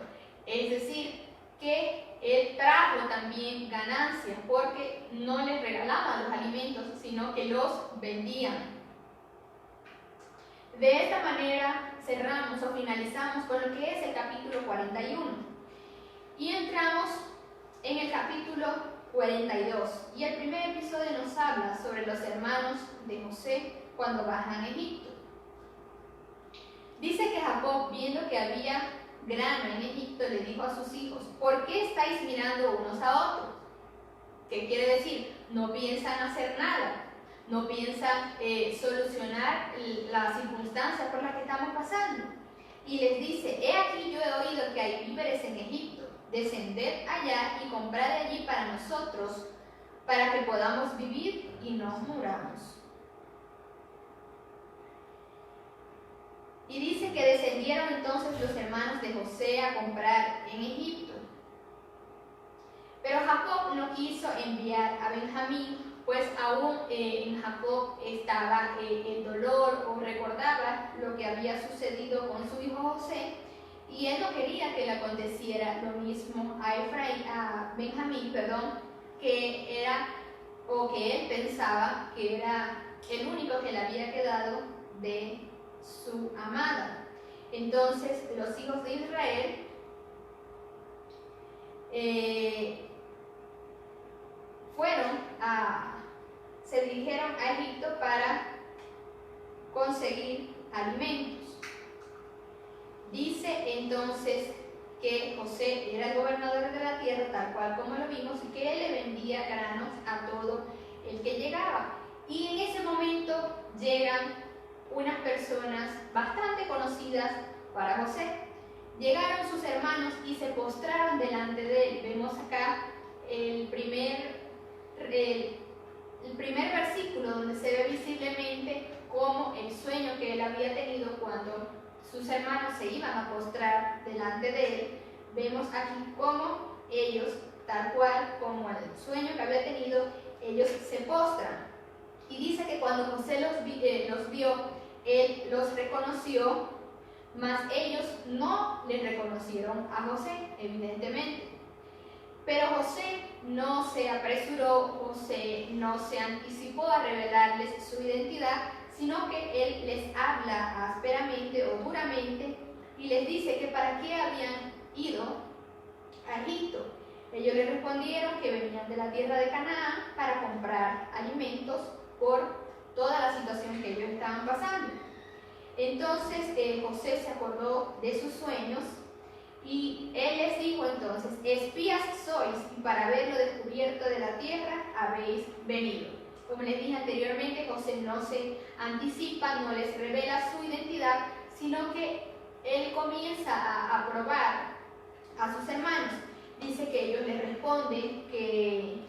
Es decir, que él trajo también ganancias, porque no les regalaban los alimentos, sino que los vendían. De esta manera cerramos o finalizamos con lo que es el capítulo 41. Y entramos en el capítulo 42. Y el primer episodio nos habla sobre los hermanos de José cuando bajan a Egipto. Dice que Jacob, viendo que había grano en Egipto, le dijo a sus hijos: ¿por qué estáis mirando unos a otros? ¿Qué quiere decir? No piensan hacer nada, no piensan solucionar las circunstancias por las que estamos pasando. Y les dice: he aquí, yo he oído que hay víveres en Egipto. descended allá y comprad allí para nosotros, para que podamos vivir y no muramos. Y dice que descendieron entonces los hermanos de José a comprar en Egipto. Pero Jacob no quiso enviar a Benjamín, pues aún en Jacob estaba el dolor, o recordaba lo que había sucedido con su hijo José, y él no quería que le aconteciera lo mismo a Benjamín, que él pensaba que era el único que le había quedado de su amada. Entonces los hijos de Israel se dirigieron a Egipto para conseguir alimentos. Dice entonces que José era el gobernador de la tierra, tal cual como lo vimos, y que él le vendía granos a todo el que llegaba. Y en ese momento llegan unas personas bastante conocidas para José. Llegaron sus hermanos y se postraron delante de él. Vemos acá el primer versículo donde se ve visiblemente cómo el sueño que él había tenido cuando sus hermanos se iban a postrar delante de él. Vemos aquí cómo ellos, tal cual como el sueño que había tenido, ellos se postran. Y dice que cuando José los vio, él los reconoció, mas ellos no le reconocieron a José, evidentemente. Pero José no se apresuró, José no se anticipó a revelarles su identidad, sino que él les habla ásperamente o duramente y les dice que para qué habían ido a Egipto. Ellos le respondieron que venían de la tierra de Canaán para comprar alimentos por toda la situación que ellos estaban pasando. Entonces José se acordó de sus sueños y él les dijo entonces: espías sois, y para ver lo descubierto de la tierra habéis venido. Como les dije anteriormente, José no se anticipa, no les revela su identidad, sino que él comienza a probar a sus hermanos. Dice que ellos le responden que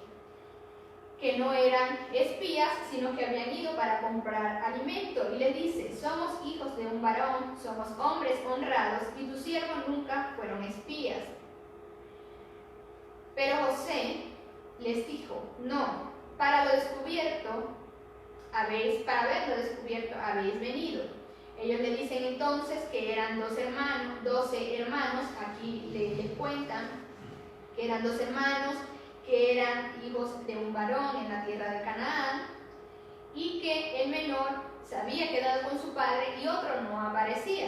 no eran espías, sino que habían ido para comprar alimento. Y les dice: somos hijos de un varón, somos hombres honrados, y tus siervos nunca fueron espías. Pero José les dijo: no, para ver lo descubierto habéis venido. Ellos le dicen entonces que eran 12 hermanos, aquí les cuentan que eran 2 hermanos, que eran hijos de un varón en la tierra de Canaán, y que el menor se había quedado con su padre y otro no aparecía.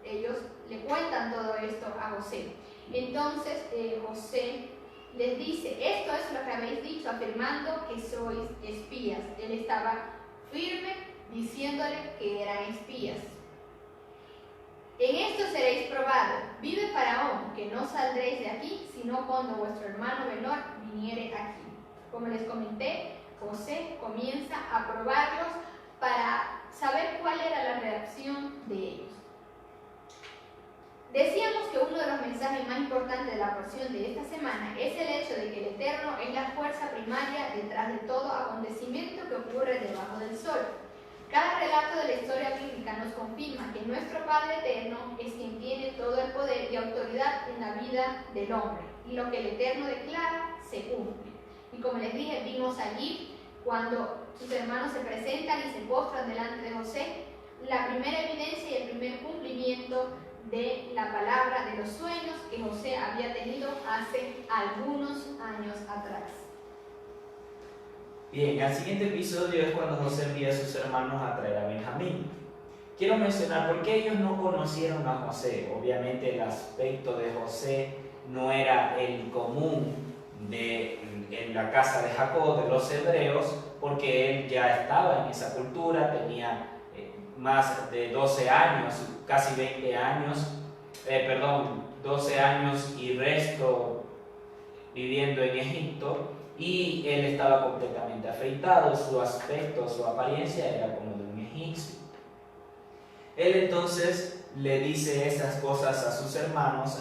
Ellos le cuentan todo esto a José. Entonces José les dice: esto es lo que habéis dicho, afirmando que sois espías. Él estaba firme diciéndole que eran espías. En esto seréis probados. Vive Faraón, que no saldréis de aquí, sino cuando vuestro hermano menor viniere aquí. Como les comenté, José comienza a probarlos para saber cuál era la reacción de ellos. Decíamos que uno de los mensajes más importantes de la porción de esta semana es el hecho de que el Eterno es la fuerza primaria detrás de todo acontecimiento que ocurre debajo del sol. Cada relato de la historia bíblica nos confirma que nuestro Padre Eterno es quien tiene todo el poder y autoridad en la vida del hombre, y lo que el Eterno declara se cumple. Y como les dije, vimos allí cuando sus hermanos se presentan y se postran delante de José, la primera evidencia y el primer cumplimiento de la palabra de los sueños que José había tenido hace algunos años atrás. Bien, el siguiente episodio es cuando José envía a sus hermanos a traer a Benjamín. Quiero mencionar por qué ellos no conocieron a José. Obviamente el aspecto de José no era el común en la casa de Jacob, de los hebreos, porque él ya estaba en esa cultura, tenía más de 12 años, casi 20 años, 12 años y resto viviendo en Egipto, y él estaba completamente afeitado, su aspecto, su apariencia era como de un egipcio. Él entonces le dice estas cosas a sus hermanos,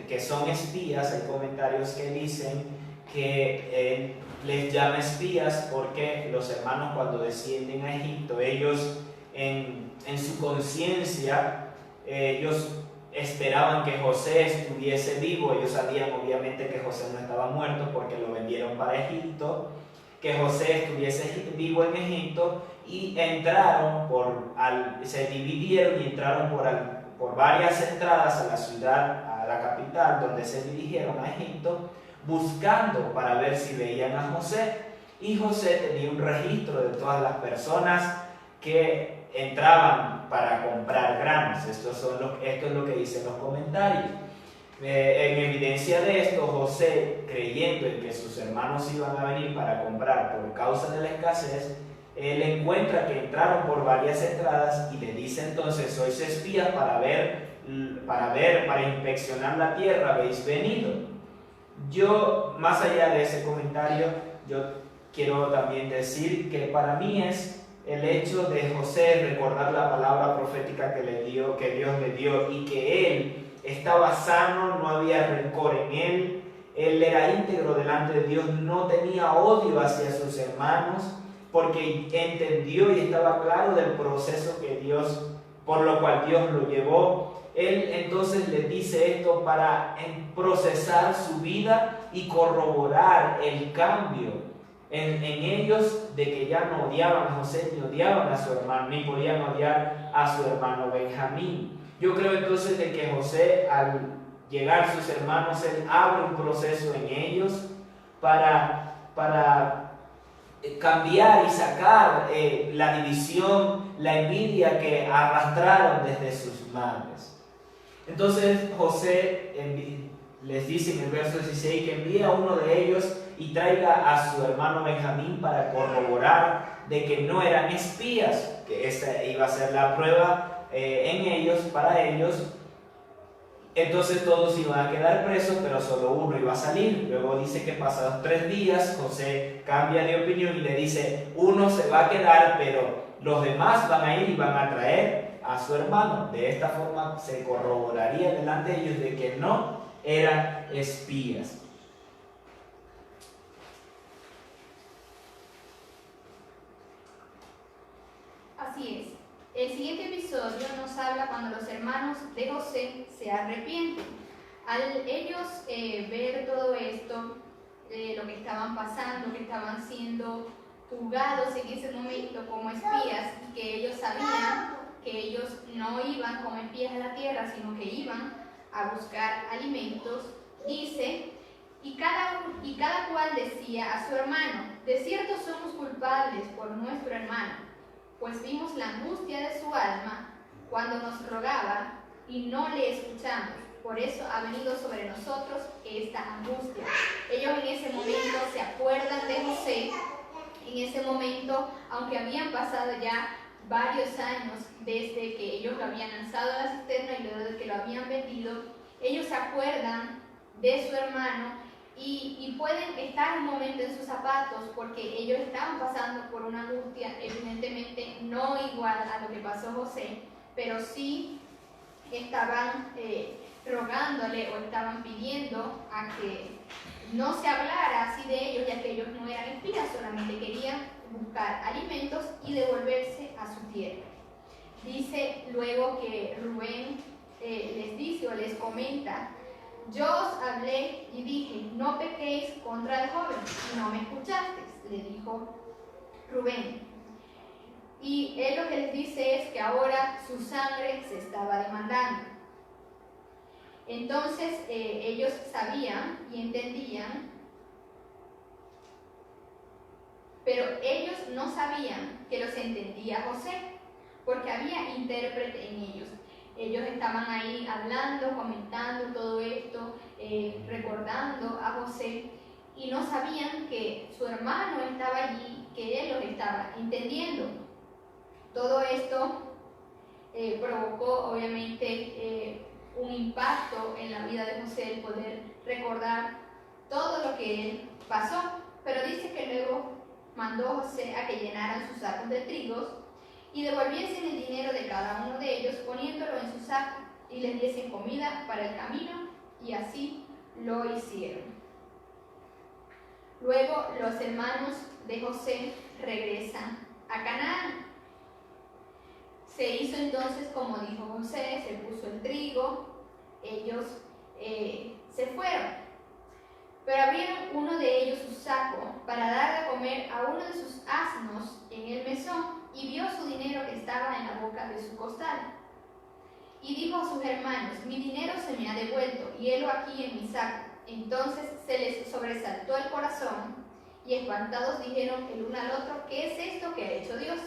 que son espías, hay comentarios que dicen que les llama espías porque los hermanos cuando descienden a Egipto, ellos en su conciencia, ellos esperaban que José estuviese vivo. Ellos sabían obviamente que José no estaba muerto porque lo vendieron para Egipto, que José estuviese vivo en Egipto, y entraron se dividieron y entraron por varias entradas a la ciudad, a la capital, donde se dirigieron a Egipto, buscando para ver si veían a José. Y José tenía un registro de todas las personas que entraban para comprar granos. Esto es lo que dicen los comentarios. En evidencia de esto, José, creyendo en que sus hermanos iban a venir para comprar por causa de la escasez, él encuentra que entraron por varias entradas y le dice entonces: sois espías para inspeccionar la tierra, habéis venido. Yo, más allá de ese comentario, yo quiero también decir que para mí es el hecho de José recordar la palabra profética que Dios le dio, y que él estaba sano, no había rencor en él era íntegro delante de Dios, no tenía odio hacia sus hermanos, porque entendió y estaba claro del proceso por lo cual Dios lo llevó. Él entonces les dice esto para procesar su vida y corroborar el cambio en ellos, de que ya no odiaban a José ni odiaban a su hermano, ni podían odiar a su hermano Benjamín. Yo creo entonces de que José, al llegar sus hermanos, él abre un proceso en ellos para cambiar y sacar la división, la envidia que arrastraron desde sus madres. Entonces José les dice en el verso 16 que envíe a uno de ellos y traiga a su hermano Benjamín para corroborar de que no eran espías, que esta iba a ser la prueba para ellos. Entonces todos iban a quedar presos, pero solo uno iba a salir. Luego dice que pasados 3 días José cambia de opinión y le dice: uno se va a quedar, pero los demás van a ir y van a traer a su hermano. De esta forma se corroboraría delante de ellos de que no eran espías. Así es. El siguiente episodio nos habla cuando los hermanos de José se arrepienten. Al ellos ver todo esto, lo que estaban pasando, que estaban siendo juzgados en ese momento como espías, y que ellos sabían que ellos no iban como espías a la tierra, sino que iban a buscar alimentos, dice: y cada cual decía a su hermano: de cierto somos culpables por nuestro hermano, pues vimos la angustia de su alma cuando nos rogaba y no le escuchamos. Por eso ha venido sobre nosotros esta angustia. Ellos en ese momento se acuerdan de José. En ese momento, aunque habían pasado ya varios años desde que ellos lo habían lanzado a la cisterna y luego de que lo habían vendido, ellos se acuerdan de su hermano y pueden estar un momento en sus zapatos, porque ellos estaban pasando por una angustia, evidentemente no igual a lo que pasó José, pero sí estaban rogándole o estaban pidiendo a que no se hablara así de ellos, ya que ellos no eran espías, solamente querían buscar alimentos y devolverse a su tierra. Dice luego que Rubén les dice o les comenta: yo os hablé y dije, no pequéis contra el joven, y no me escuchasteis, le dijo Rubén. Y él lo que les dice es que ahora su sangre se estaba demandando. Entonces ellos sabían y entendían, pero ellos no sabían que los entendía José, porque había intérprete en ellos. Ellos estaban ahí hablando, comentando todo esto, recordando a José, y no sabían que su hermano estaba allí, que él los estaba entendiendo. Todo esto provocó obviamente un impacto en la vida de José, el poder recordar todo lo que él pasó. Pero dice que luego mandó José a que llenaran sus sacos de trigos y devolviesen el dinero de cada uno de ellos, poniéndolo en sus saco y les diesen comida para el camino, y así lo hicieron. Luego los hermanos de José regresan a Canaán. Se hizo entonces como dijo José, se puso el trigo, ellos se fueron. Pero abrieron uno de ellos su saco para dar de comer a uno de sus asnos en el mesón, y vio su dinero que estaba en la boca de su costal. Y dijo a sus hermanos: mi dinero se me ha devuelto, y helo aquí en mi saco. Entonces se les sobresaltó el corazón, y espantados dijeron el uno al otro: ¿qué es esto que ha hecho Dios?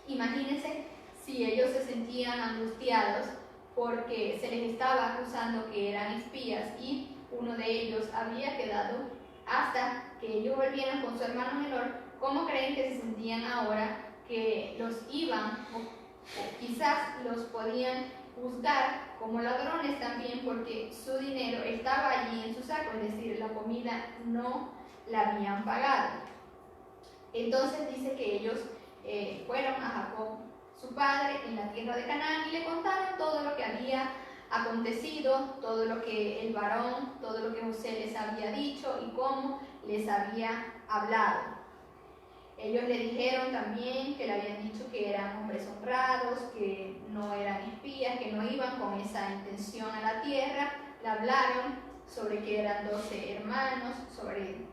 Imagínense si ellos se sentían angustiados porque se les estaba acusando que eran espías, y uno de ellos había quedado hasta que ellos volvieran con su hermano menor. ¿Cómo creen que se sentían ahora que los iban, o quizás los podían juzgar como ladrones también, porque su dinero estaba allí en su saco, es decir, la comida no la habían pagado? Entonces dice que ellos fueron a Jacob, su padre, en la tierra de Canaán, y le contaron todo lo que había acontecido, todo lo que el varón, todo lo que José les había dicho y cómo les había hablado. Ellos le dijeron también que le habían dicho que eran hombres honrados, que no eran espías, que no iban con esa intención a la tierra. Le hablaron sobre que eran 12 hermanos, sobre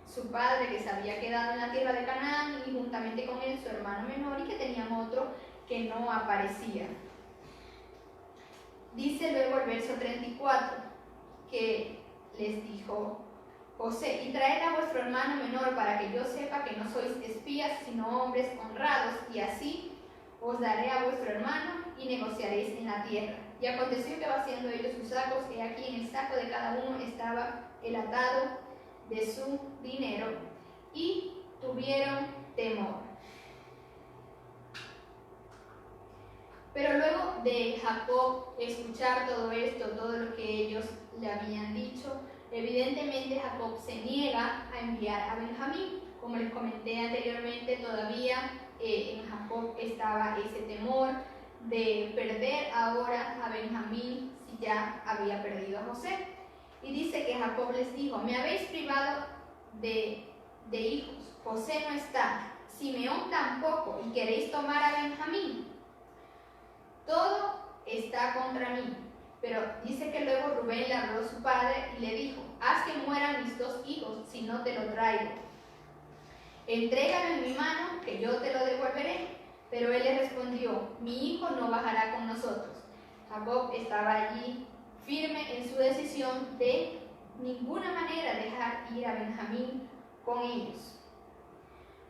su padre que se había quedado en la tierra de Canaán, y juntamente con él su hermano menor, y que tenían otro que no aparecía. Dice luego el verso 34 que les dijo José: y traed a vuestro hermano menor para que yo sepa que no sois espías, sino hombres honrados, y así os daré a vuestro hermano y negociaréis en la tierra. Y aconteció que vaciando ellos sus sacos, he aquí en el saco de cada uno estaba el atado de su dinero, y tuvieron temor. Pero luego de Jacob escuchar todo esto, todo lo que ellos le habían dicho, evidentemente Jacob se niega a enviar a Benjamín. Como les comenté anteriormente, todavía en Jacob estaba ese temor de perder ahora a Benjamín si ya había perdido a José. Y dice que Jacob les dijo: me habéis privado de hijos, José no está, Simeón tampoco, y queréis tomar a Benjamín. Todo está contra mí. Pero dice que luego Rubén le habló a su padre y le dijo: haz que mueran mis 2 hijos, si no te lo traigo. Entrégalo en mi mano, que yo te lo devolveré. Pero él le respondió: mi hijo no bajará con nosotros. Jacob estaba allí firme en su decisión de ninguna manera dejar ir a Benjamín con ellos.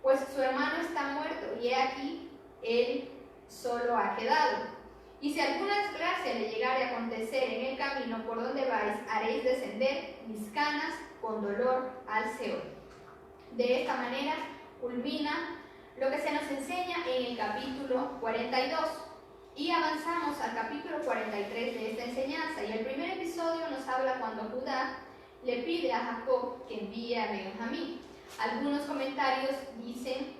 Pues su hermano está muerto, y he aquí, él solo ha quedado. Y si alguna desgracia le llegare a acontecer en el camino por donde vais, haréis descender mis canas con dolor al Seol. De esta manera culmina lo que se nos enseña en el capítulo 42. Y avanzamos al capítulo 43 de esta enseñanza. Y el primer episodio nos habla cuando Judá le pide a Jacob que envíe a Benjamín. Algunos comentarios dicen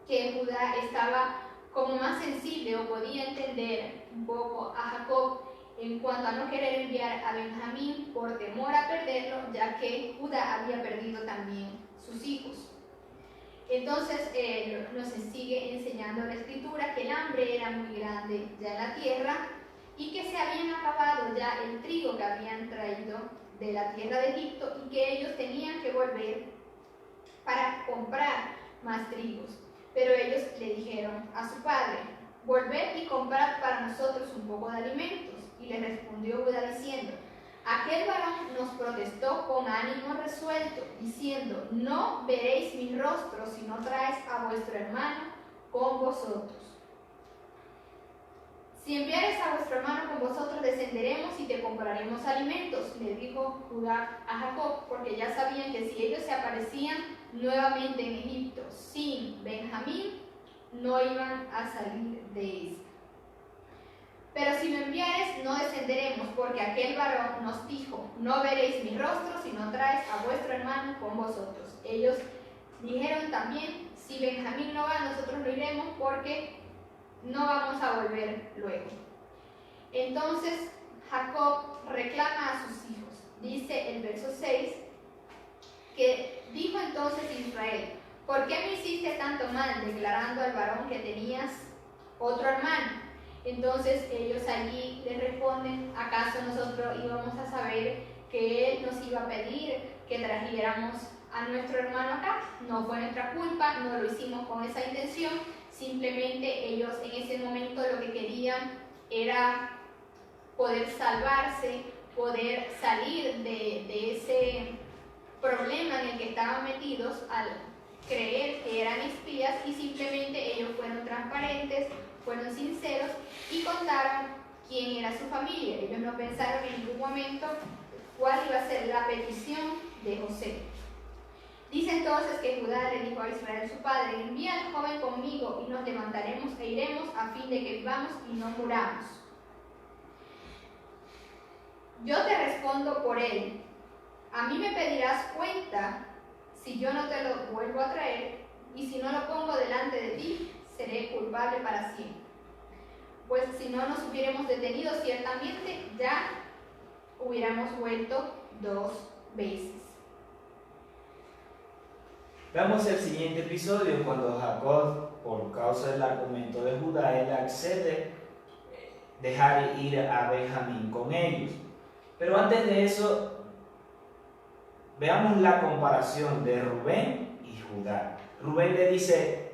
que Judá estaba como más sensible, o podía entender un poco a Jacob en cuanto a no querer enviar a Benjamín por temor a perderlo, ya que Judá había perdido también sus hijos. Entonces nos sigue enseñando la escritura que el hambre era muy grande ya en la tierra, y que se habían acabado ya el trigo que habían traído de la tierra de Egipto, y que ellos tenían que volver para comprar más trigos. Pero ellos le dijeron a su padre: volved y comprad para nosotros un poco de alimentos. Y le respondió Judá diciendo: aquel varón nos protestó con ánimo resuelto, diciendo: no veréis mi rostro si no traes a vuestro hermano con vosotros. Si enviares a vuestro hermano con vosotros, descenderemos y te compraremos alimentos, le dijo Judá a Jacob, porque ya sabían que si ellos se aparecían nuevamente en Egipto sin Benjamín, no iban a salir de esta. Pero si me enviares, no descenderemos, porque aquel varón nos dijo: no veréis mi rostro si no traes a vuestro hermano con vosotros. Ellos dijeron también: si Benjamín no va, nosotros no iremos, porque no vamos a volver luego. Entonces Jacob reclama a sus hijos. Dice el verso 6 que dijo entonces Israel: ¿por qué me hiciste tanto mal declarando al varón que tenías otro hermano? Entonces ellos allí les responden: ¿acaso nosotros íbamos a saber que él nos iba a pedir que trajéramos a nuestro hermano acá? No fue nuestra culpa, no lo hicimos con esa intención, simplemente ellos en ese momento lo que querían era poder salvarse, poder salir de ese problema en el que estaban metidos al creer que eran espías, y simplemente ellos fueron transparentes, fueron sinceros y contaron quién era su familia. Ellos no pensaron en ningún momento cuál iba a ser la petición de José. Dice entonces que Judá le dijo a Israel su padre: envía al joven conmigo y nos levantaremos e iremos a fin de que vivamos y no muramos. Yo te respondo por él. A mí me pedirás cuenta si yo no te lo vuelvo a traer, y si no lo pongo delante de ti, seré culpable para siempre. Pues si no nos hubiéramos detenido, ciertamente ya hubiéramos vuelto 2 veces. Veamos el siguiente episodio, cuando Jacob, por causa del argumento de Judá, él accede dejar ir a Benjamín con ellos. Pero antes de eso, veamos la comparación de Rubén y Judá. Rubén le dice: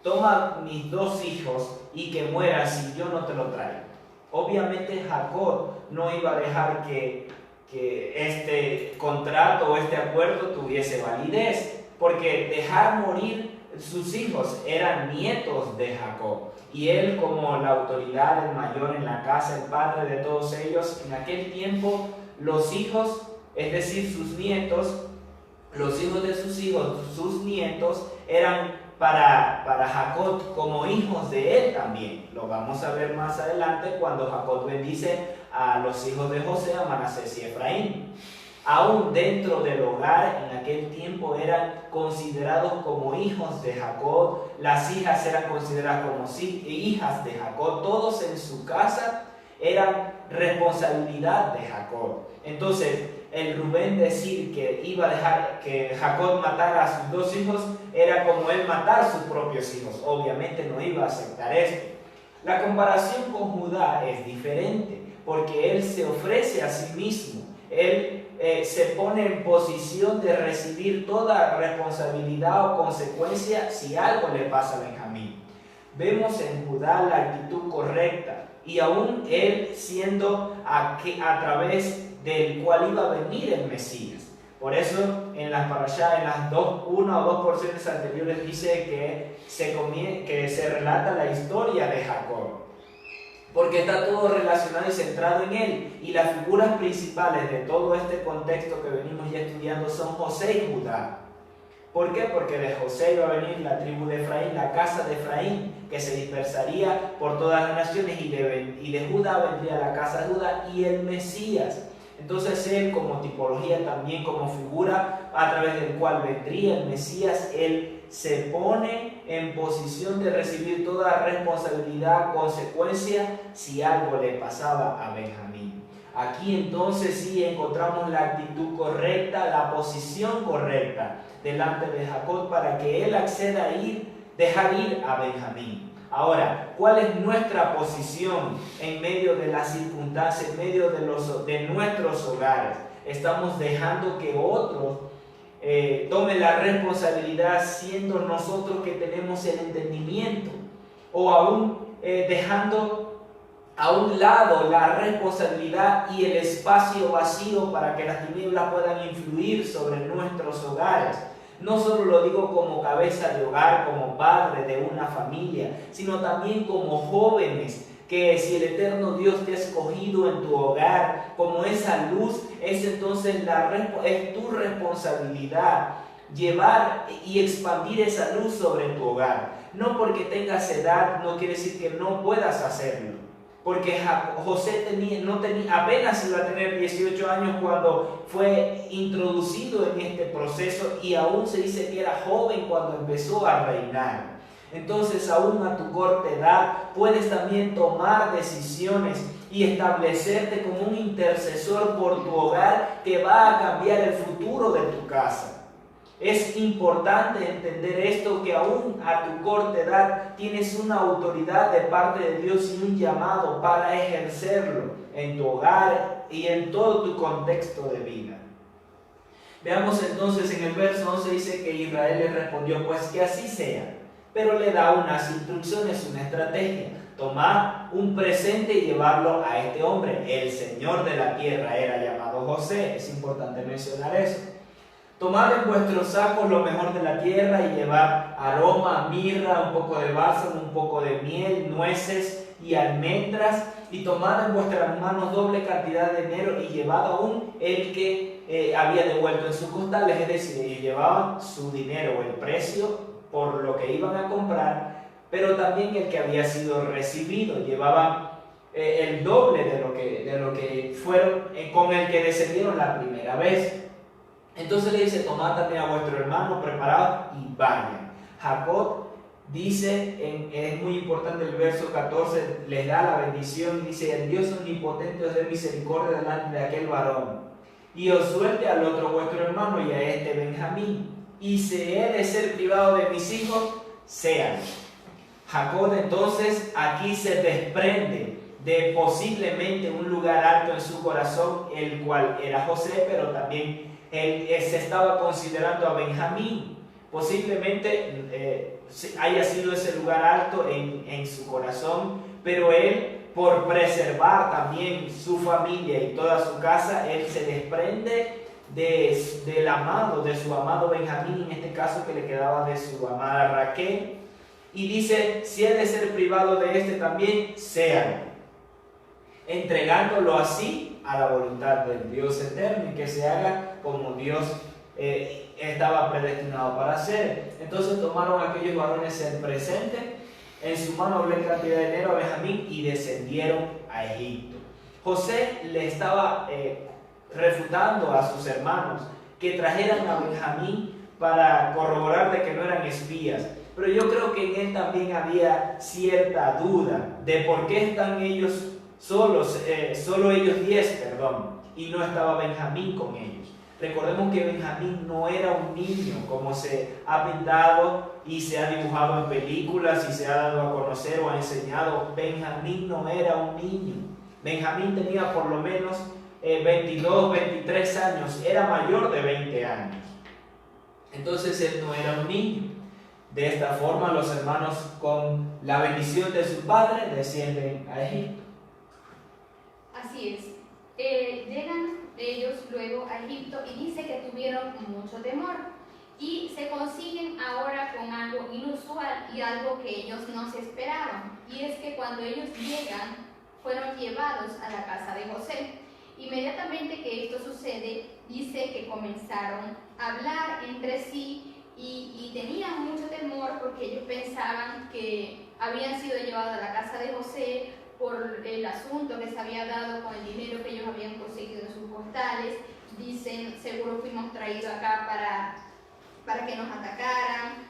toma mis 2 hijos y que muera si yo no te lo traigo. Obviamente Jacob no iba a dejar que este contrato o este acuerdo tuviese validez, porque dejar morir sus hijos eran nietos de Jacob, y él, como la autoridad, el mayor en la casa, el padre de todos ellos, en aquel tiempo los hijos, es decir, sus nietos, los hijos de sus hijos, sus nietos, eran para Jacob como hijos de él también. Lo vamos a ver más adelante cuando Jacob bendice a los hijos de José, a Manasés y Efraín. Aún dentro del hogar, en aquel tiempo eran considerados como hijos de Jacob, las hijas eran consideradas como hijas de Jacob, todos en su casa eran responsabilidad de Jacob. Entonces, el Rubén decir que iba a dejar que Jacob matara a sus 2 hijos era como él matar a sus propios hijos. Obviamente no iba a aceptar esto. La comparación con Judá es diferente, porque él se ofrece a sí mismo. Él se pone en posición de recibir toda responsabilidad o consecuencia si algo le pasa a Benjamín. Vemos en Judá la actitud correcta, y aún él siendo a través del cual iba a venir el Mesías. Por eso en las parashá, en las 1 o 2 porciones anteriores, dice que se relata la historia de Jacob, porque está todo relacionado y centrado en él, y las figuras principales de todo este contexto que venimos ya estudiando son José y Judá. ¿Por qué? Porque de José iba a venir la tribu de Efraín, la casa de Efraín, que se dispersaría por todas las naciones, y de Judá vendría la casa de Judá y el Mesías. Entonces él, como tipología, también como figura a través del cual vendría el Mesías, él se pone en posición de recibir toda responsabilidad, consecuencia, si algo le pasaba a Benjamín. Aquí entonces sí encontramos la actitud correcta, la posición correcta delante de Jacob para que él acceda a dejar ir a Benjamín. Ahora, ¿cuál es nuestra posición en medio de las circunstancias, en medio de nuestros hogares? ¿Estamos dejando que otros tomen la responsabilidad siendo nosotros que tenemos el entendimiento? ¿O aún dejando a un lado la responsabilidad y el espacio vacío para que las tinieblas puedan influir sobre nuestros hogares? No solo lo digo como cabeza de hogar, como padre de una familia, sino también como jóvenes, que si el eterno Dios te ha escogido en tu hogar como esa luz, es entonces es tu responsabilidad llevar y expandir esa luz sobre tu hogar. No porque tengas edad no quiere decir que no puedas hacerlo. Porque José apenas iba a tener 18 años cuando fue introducido en este proceso, y aún se dice que era joven cuando empezó a reinar. Entonces, aún a tu corta edad, puedes también tomar decisiones y establecerte como un intercesor por tu hogar que va a cambiar el futuro de tu casa. Es importante entender esto, que aún a tu corta edad tienes una autoridad de parte de Dios y un llamado para ejercerlo en tu hogar y en todo tu contexto de vida. Veamos entonces en el verso 11, dice que Israel le respondió, pues que así sea, pero le da unas instrucciones, una estrategia. Tomad un presente y llevarlo a este hombre. El señor de la tierra era llamado José, es importante mencionar eso. Tomad en vuestros sacos lo mejor de la tierra y llevad aroma, mirra, un poco de bálsamo, un poco de miel, nueces y almendras. Y tomad en vuestras manos doble cantidad de dinero y llevad aún el que había devuelto en sus costales. Es decir, ellos llevaban su dinero, el precio por lo que iban a comprar, pero también el que había sido recibido. Llevaban el doble de lo que fueron con el que descendieron la primera vez. Entonces le dice, tomad también a vuestro hermano, preparad y vayan. Jacob dice, es muy importante el verso 14, les da la bendición y dice, el Dios omnipotente os dé misericordia delante de aquel varón y os suelte al otro vuestro hermano y a este Benjamín. Y si he de ser privado de mis hijos, sean. Jacob entonces aquí se desprende de posiblemente un lugar alto en su corazón, el cual era José, pero también él se estaba considerando a Benjamín. Posiblemente haya sido ese lugar alto en su corazón, pero él, por preservar también su familia y toda su casa, él se desprende del amado, de su amado Benjamín, en este caso que le quedaba de su amada Raquel, y dice, si he de ser privado de este también, sean, entregándolo así a la voluntad del Dios eterno y que se haga como Dios estaba predestinado para hacer. Entonces tomaron aquellos varones el presente, en su mano doble cantidad de dinero a Benjamín y descendieron a Egipto. José le estaba refutando a sus hermanos que trajeran a Benjamín para corroborar de que no eran espías. Pero yo creo que en él también había cierta duda de por qué están ellos solos, solo ellos 10, y no estaba Benjamín con ellos. Recordemos que Benjamín no era un niño como se ha pintado y se ha dibujado en películas y se ha dado a conocer o ha enseñado. Benjamín no era un niño. Benjamín tenía por lo menos 22, 23 años, era mayor de 20 años. Entonces él no era un niño. De esta forma los hermanos, con la bendición de su padre, descienden a Egipto. Así es. Llegan ellos luego a Egipto y dice que tuvieron mucho temor y se consiguen ahora con algo inusual y algo que ellos no se esperaban, y es que cuando ellos llegan fueron llevados a la casa de José. Inmediatamente que esto sucede, dice que comenzaron a hablar entre sí y tenían mucho temor porque ellos pensaban que habían sido llevados a la casa de José por el asunto que se había dado con el dinero que ellos habían conseguido en sus costales. Dicen, seguro fuimos traídos acá para que nos atacaran,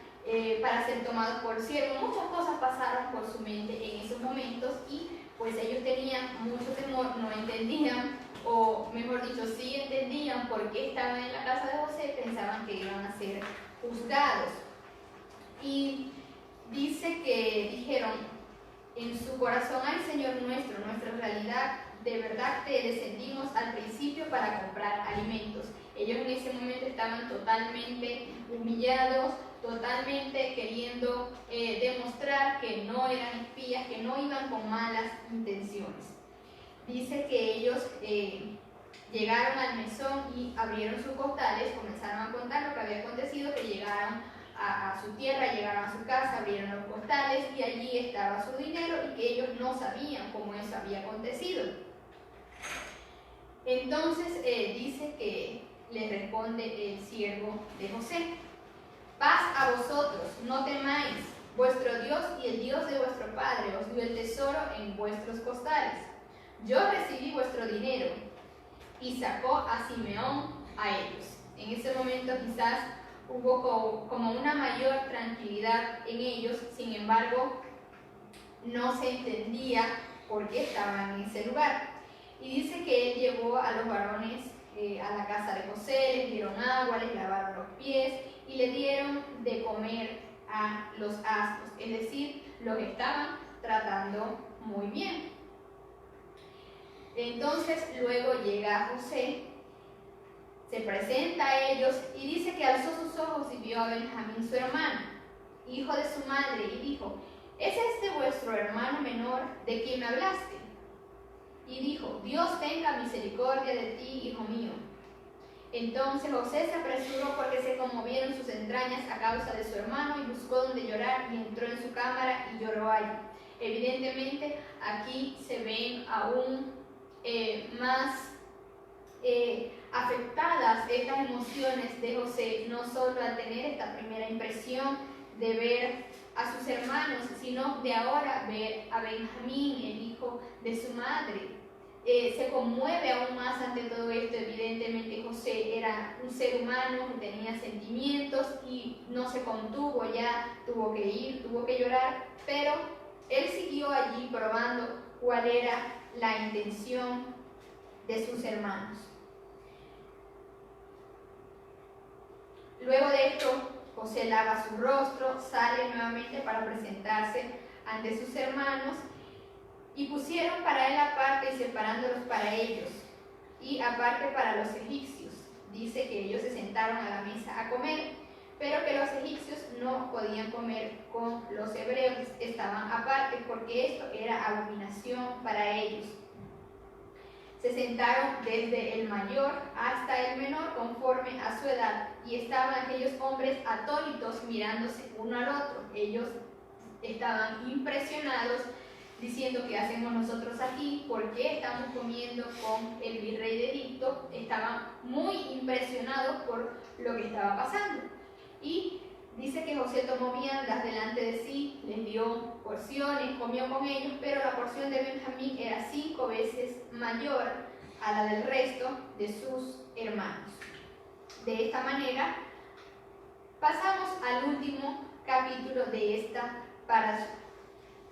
para ser tomados por siervos. Muchas cosas pasaron por su mente en esos momentos y pues ellos tenían mucho temor, no entendían, o mejor dicho, sí entendían por qué estaban en la casa de José, pensaban que iban a ser juzgados. Y dice que dijeron en su corazón, ay Señor nuestro, nuestra realidad, de verdad te descendimos al principio para comprar alimentos. Ellos en ese momento estaban totalmente humillados, totalmente queriendo demostrar que no eran espías, que no iban con malas intenciones. Dice que ellos llegaron al mesón y abrieron sus costales, comenzaron a contar lo que había acontecido, que llegaron a su tierra, llegaron a su casa, abrieron los costales y allí estaba su dinero y que ellos no sabían cómo eso había acontecido. Entonces dice que le responde el siervo de José: paz a vosotros, no temáis, vuestro Dios y el Dios de vuestro padre os dio el tesoro en vuestros costales. Yo recibí vuestro dinero. Y sacó a Simeón a ellos. En ese momento quizás hubo como una mayor tranquilidad en ellos. Sin embargo, no se entendía por qué estaban en ese lugar. Y dice que él llevó a los varones a la casa de José, les dieron agua, les lavaron los pies y le dieron de comer a los asnos, es decir, los estaban tratando muy bien. Entonces luego llega José, se presenta a ellos y dice que alzó sus ojos y vio a Benjamín, su hermano, hijo de su madre, y dijo: ¿Es este vuestro hermano menor de quien me hablaste? Y dijo: Dios tenga misericordia de ti, hijo mío. Entonces José se apresuró porque se conmovieron sus entrañas a causa de su hermano y buscó donde llorar y entró en su cámara y lloró allí. Evidentemente aquí se ven aún más afectadas estas emociones de José, no solo al tener esta primera impresión de ver a sus hermanos, sino de ahora ver a Benjamín, el hijo de su madre. Se conmueve aún más ante todo esto. Evidentemente José era un ser humano que tenía sentimientos y no se contuvo, ya tuvo que ir, tuvo que llorar, pero él siguió allí probando cuál era la intención de sus hermanos. Luego de esto, José lava su rostro, sale nuevamente para presentarse ante sus hermanos, y pusieron para él aparte y separándolos para ellos, y aparte para los egipcios. Dice que ellos se sentaron a la mesa a comer, pero que los egipcios no podían comer con los hebreos, estaban aparte porque esto era abominación para ellos. Se sentaron desde el mayor hasta el menor conforme a su edad, y estaban aquellos hombres atónitos mirándose uno al otro. Ellos estaban impresionados, diciendo: ¿qué hacemos nosotros aquí? ¿Por qué estamos comiendo con el virrey de Egipto? Estaban muy impresionados por lo que estaba pasando. Y dice que José tomó viandas delante de sí, les dio porciones, comió con ellos, pero la porción de Benjamín era 5 veces mayor a la del resto de sus hermanos. De esta manera, pasamos al último capítulo de esta parashá.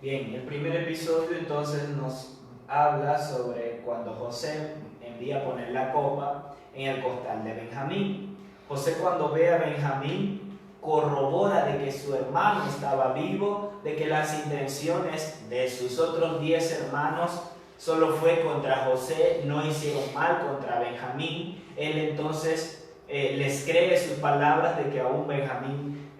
Bien, el primer episodio entonces nos habla sobre cuando José envía a poner la copa en el costal de Benjamín. José, cuando ve a Benjamín, corrobora de que su hermano estaba vivo, de que las intenciones de sus otros 10 hermanos solo fue contra José, no hicieron mal contra Benjamín. Él entonces les cree sus palabras de que aún Benjamín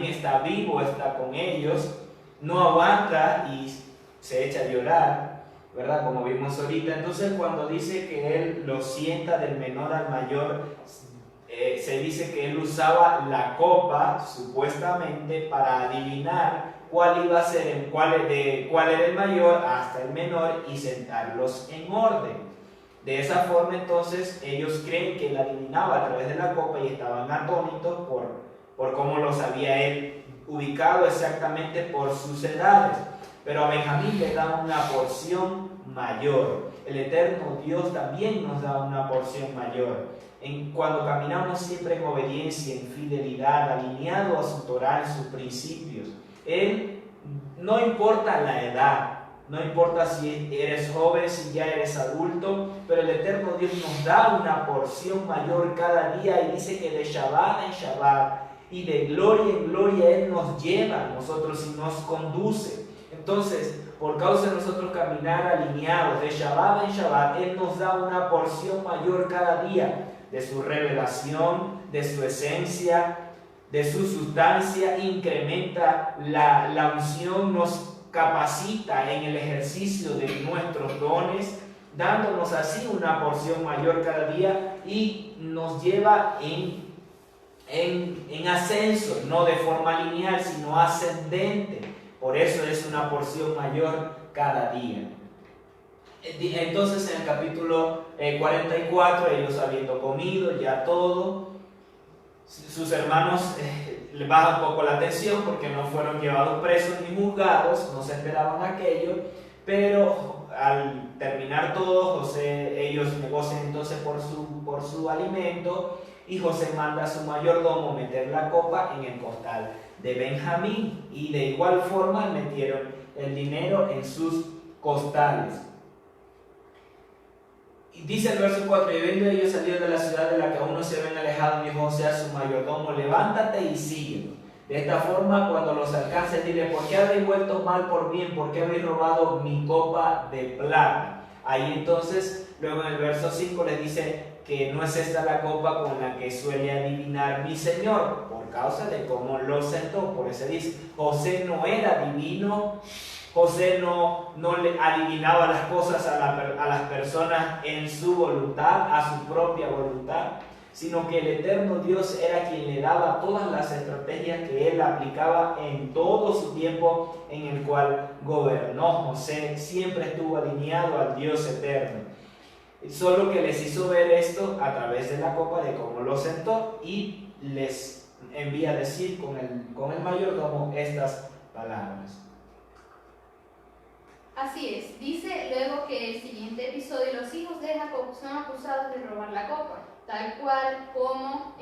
está vivo, está con ellos. No aguanta y se echa a llorar, ¿verdad? Como vimos ahorita. Entonces, cuando dice que él lo sienta del menor al mayor, se dice que él usaba la copa supuestamente para adivinar cuál iba a ser, cuál era el mayor hasta el menor, y sentarlos en orden. De esa forma, entonces, ellos creen que él adivinaba a través de la copa y estaban atónitos por cómo los había él ubicado exactamente por sus edades. Pero a Benjamín le da una porción mayor. El eterno Dios también nos da una porción mayor. Cuando caminamos siempre en obediencia, en fidelidad, alineado a su Torah, en sus principios, Él, no importa la edad, no importa si eres joven, si ya eres adulto, pero el eterno Dios nos da una porción mayor cada día, y dice que de Shabbat en Shabbat y de gloria en gloria Él nos lleva a nosotros y nos conduce. Entonces, por causa de nosotros caminar alineados de Shabbat en Shabbat, Él nos da una porción mayor cada día de su revelación, de su esencia, de su sustancia. Incrementa la unción, nos capacita en el ejercicio de nuestros dones, dándonos así una porción mayor cada día, y nos lleva en ascenso, no de forma lineal, sino ascendente. Por eso es una porción mayor cada día. Entonces, en el capítulo 44, ellos habiendo comido ya todo, sus hermanos les baja un poco la atención porque no fueron llevados presos ni juzgados, no se esperaban aquello, pero al terminar todo, ellos negocian entonces por su alimento, y José manda a su mayordomo meter la copa en el costal de Benjamín, y de igual forma metieron el dinero en sus costales. Y dice el verso 4: y viendo ellos salir de la ciudad de la que aún no se habían alejado, dijo José a su mayordomo: levántate y síguelo. De esta forma, cuando los alcances, dile: ¿por qué habéis vuelto mal por bien? ¿Por qué habéis robado mi copa de plata? Ahí entonces, luego en el verso 5 le dice que no es esta la copa con la que suele adivinar mi Señor, por causa de cómo lo sentó. Por eso dice, José no era divino, José no le adivinaba las cosas a las personas en su voluntad, a su propia voluntad, sino que el eterno Dios era quien le daba todas las estrategias que él aplicaba en todo su tiempo en el cual gobernó. José siempre estuvo alineado al Dios eterno. Solo que les hizo ver esto a través de la copa, de cómo lo sentó, y les envía a decir con el mayordomo estas palabras. Así es, dice luego que el siguiente episodio: los hijos de Jacob son acusados de robar la copa, tal cual como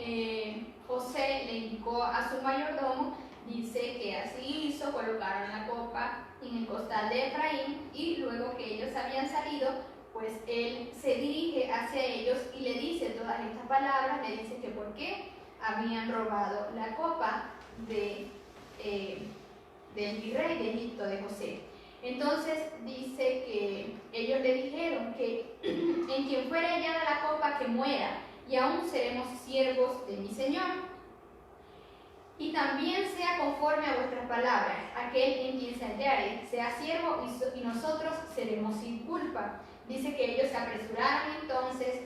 José le indicó a su mayordomo. Dice que así hizo, colocaron la copa en el costal de Efraín, y luego que ellos habían salido, pues él se dirige hacia ellos y le dice todas estas palabras. Le dice que por qué habían robado la copa del virrey de Egipto, de José. Entonces dice que ellos le dijeron que en quien fuera hallada la copa, que muera, y aún seremos siervos de mi Señor. Y también sea conforme a vuestras palabras, aquel en quien se hallare sea siervo, y nosotros seremos sin culpa. Dice que ellos se apresuraron entonces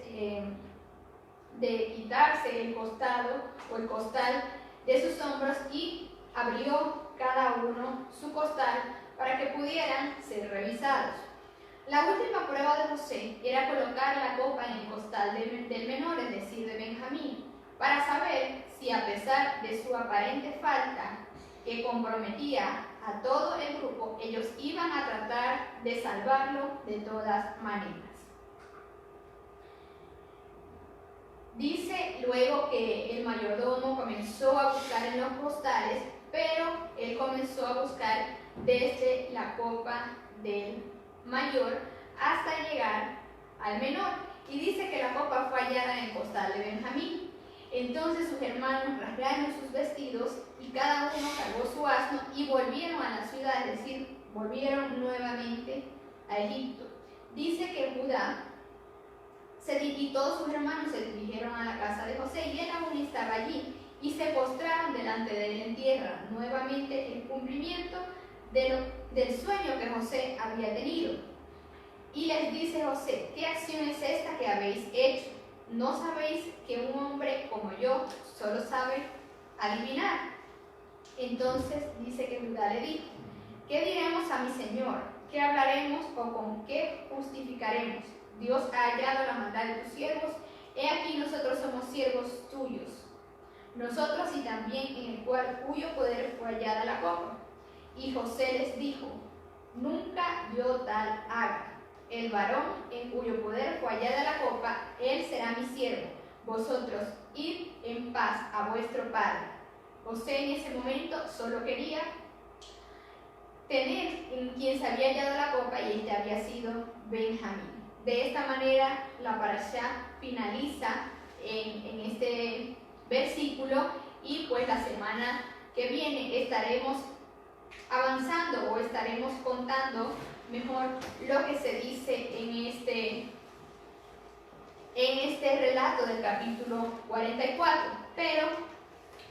de quitarse el costado o el costal de sus hombros, y abrió cada uno su costal para que pudieran ser revisados. La última prueba de José era colocar la copa en el costal del menor, es decir, de Benjamín, para saber si, a pesar de su aparente falta que comprometía a todo el grupo, ellos iban a tratar de salvarlo de todas maneras. Dice luego que el mayordomo comenzó a buscar en los costales, pero él comenzó a buscar desde la copa del mayor hasta llegar al menor, y dice que la copa fue hallada en el costal de Benjamín. Entonces sus hermanos rasgaron sus vestidos, y cada uno cargó su asno, y volvieron a la ciudad, es decir, volvieron nuevamente a Egipto. Dice que Judá y todos sus hermanos se dirigieron a la casa de José, y él aún estaba allí, y se postraron delante de él en tierra, nuevamente el cumplimiento del sueño que José había tenido. Y les dice José: ¿qué acción es esta que habéis hecho? ¿No sabéis que un hombre como yo solo sabe adivinar? Entonces dice que Judá le dijo: ¿qué diremos a mi señor? ¿Qué hablaremos o con qué justificaremos? Dios ha hallado la maldad de tus siervos. He aquí, nosotros somos siervos tuyos, nosotros y también en el cuyo poder fue hallada la copa. Y José les dijo: nunca yo tal haga. El varón en cuyo poder fue hallada la copa, él será mi siervo. Vosotros id en paz a vuestro padre. José en ese momento solo quería tener en quien se había hallado la copa, y este había sido Benjamín. De esta manera la parashá finaliza en este versículo, y pues la semana que viene estaremos avanzando, o estaremos contando mejor lo que se dice en este relato del capítulo 44. Pero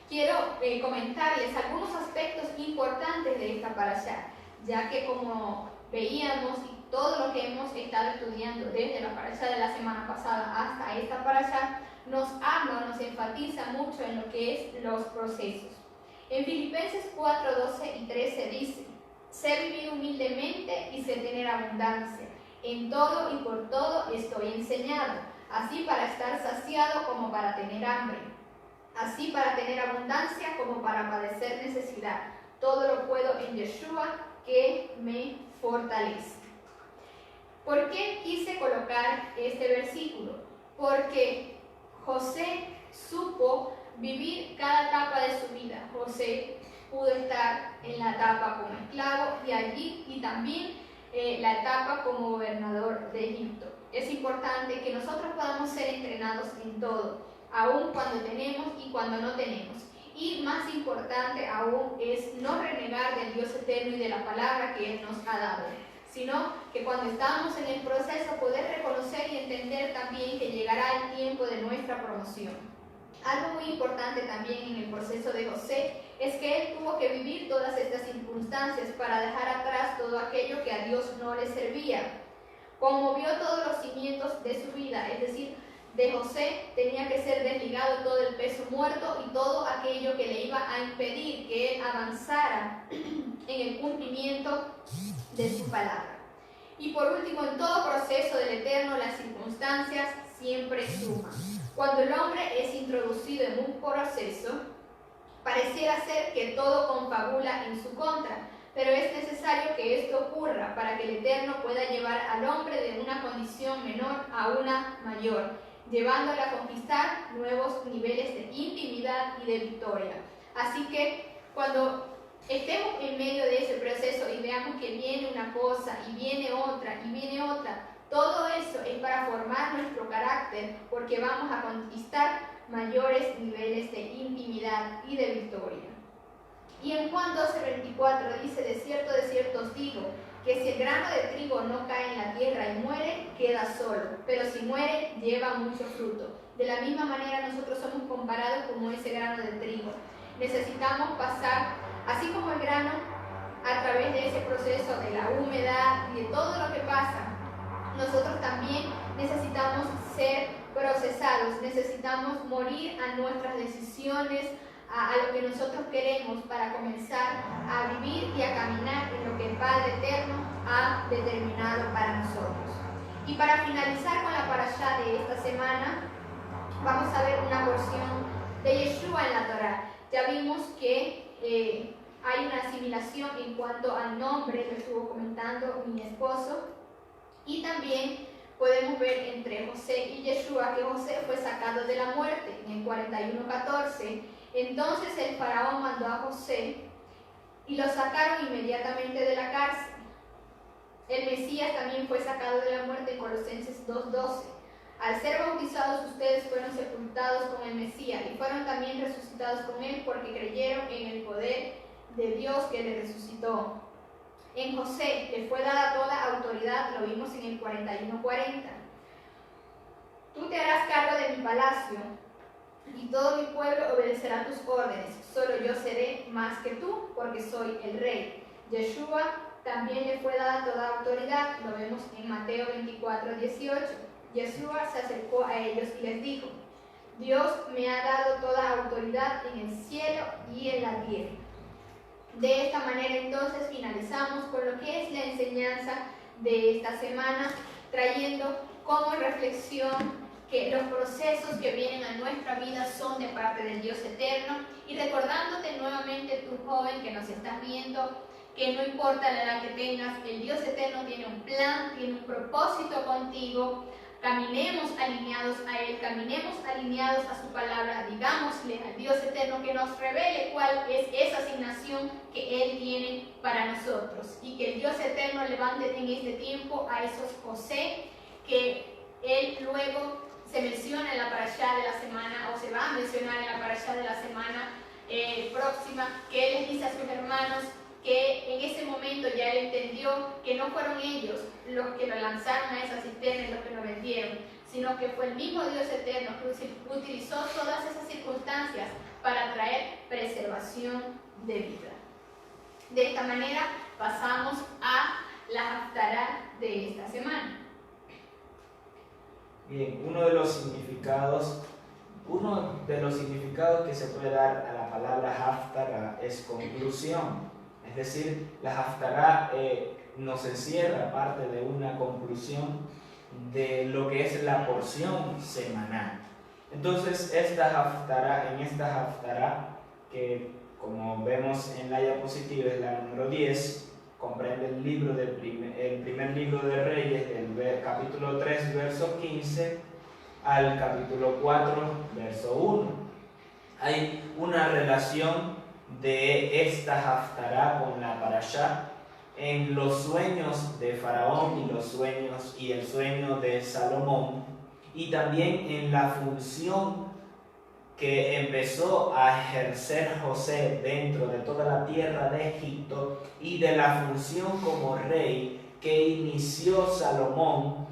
quiero comentarles algunos aspectos importantes de esta parashá, ya que, como veíamos, y todo lo que hemos estado estudiando desde la parashá de la semana pasada hasta esta parashá, nos habla, nos enfatiza mucho en lo que es los procesos. En Filipenses 4, 12 y 13 dice: sé vivir humildemente y sé tener abundancia. En todo y por todo estoy enseñado, así para estar saciado como para tener hambre, así para tener abundancia como para padecer necesidad. Todo lo puedo en Yeshua que me fortalece. ¿Por qué quise colocar este versículo? Porque José supo vivir cada etapa de su vida. José pudo estar en la etapa como esclavo y también la etapa como gobernador de Egipto. Es importante que nosotros podamos ser entrenados en todo, aun cuando tenemos y cuando no tenemos. Y más importante aún es no renegar del Dios eterno y de la palabra que Él nos ha dado, sino que cuando estamos en el proceso poder reconocer y entender también que llegará el tiempo de nuestra promoción. Algo muy importante también en el proceso de José es que él tuvo que vivir todas estas circunstancias para dejar atrás todo aquello que a Dios no le servía. Conmovió todos los cimientos de su vida, es decir, de José tenía que ser desligado todo el peso muerto y todo aquello que le iba a impedir que él avanzara en el cumplimiento de su palabra. Y por último, en todo proceso del Eterno, las circunstancias siempre suman. Cuando el hombre es introducido en un proceso, pareciera ser que todo confabula en su contra, pero es necesario que esto ocurra para que el Eterno pueda llevar al hombre de una condición menor a una mayor, llevándole a conquistar nuevos niveles de intimidad y de victoria. Así que cuando estemos en medio de ese proceso y veamos que viene una cosa y viene otra, todo eso es para formar nuestro carácter, porque vamos a conquistar mayores niveles de intimidad y de victoria. Y en Juan 12:24 dice: de cierto os digo, que si el grano de trigo no cae en la tierra y muere, queda solo, pero si muere, lleva mucho fruto. De la misma manera nosotros somos comparados como ese grano de trigo. Necesitamos pasar, así como el grano, a través de ese proceso de la humedad y de todo lo que pasa. Nosotros también necesitamos ser procesados, necesitamos morir a nuestras decisiones, a lo que nosotros queremos para comenzar a vivir y a caminar en lo que el Padre Eterno ha determinado para nosotros. Y para finalizar con la parashá de esta semana, vamos a ver una porción de Yeshua en la Torá. Ya vimos que hay una asimilación en cuanto al nombre, lo estuvo comentando mi esposo, y también podemos ver entre José y Yeshua que José fue sacado de la muerte en el 41:14. Entonces el faraón mandó a José y lo sacaron inmediatamente de la cárcel. El Mesías también fue sacado de la muerte en Colosenses 2:12. Al ser bautizados ustedes fueron sepultados con el Mesías y fueron también resucitados con él porque creyeron en el poder de Dios que le resucitó. En José le fue dada toda autoridad, lo vimos en el 41:40. Tú te harás cargo de mi palacio y todo mi pueblo obedecerá tus órdenes. Solo yo seré más que tú, porque soy el rey. Yeshua también le fue dada toda autoridad, lo vemos en Mateo 24:18. Yeshua se acercó a ellos y les dijo: Dios me ha dado toda autoridad en el cielo y en la tierra. De esta manera entonces finalizamos con lo que es la enseñanza de esta semana, trayendo como reflexión que los procesos que vienen a nuestra vida son de parte del Dios eterno, y recordándote nuevamente, tú joven que nos estás viendo, que no importa la edad que tengas, el Dios eterno tiene un plan, tiene un propósito contigo. Caminemos alineados a Él, caminemos alineados a su palabra, digámosle al Dios eterno que nos revele cuál es esa asignación que Él tiene para nosotros, y que el Dios eterno levante en este tiempo a esos José que Él luego se menciona en la parashá de la semana, o se va a mencionar en la parashá de la semana próxima, que Él les dice a sus hermanos que en ese momento ya Él entendió que no fueron ellos los que lo lanzaron a esa cisterna y los que lo vendieron, sino que fue el mismo Dios eterno que utilizó todas esas circunstancias para traer preservación de vida. De esta manera pasamos a la haftará de esta semana. Bien, uno de los significados que se puede dar a la palabra haftará es conclusión. Es decir, la haftará nos encierra parte de una conclusión de lo que es la porción semanal. Entonces, en esta haftará, que como vemos en la diapositiva es la número 10, comprende el primer libro de Reyes, el capítulo 3, verso 15, al capítulo 4, verso 1. Hay una relación de esta Haftará con la Parashá en los sueños de Faraón y el sueño de Salomón, y también en la función que empezó a ejercer José dentro de toda la tierra de Egipto y de la función como rey que inició Salomón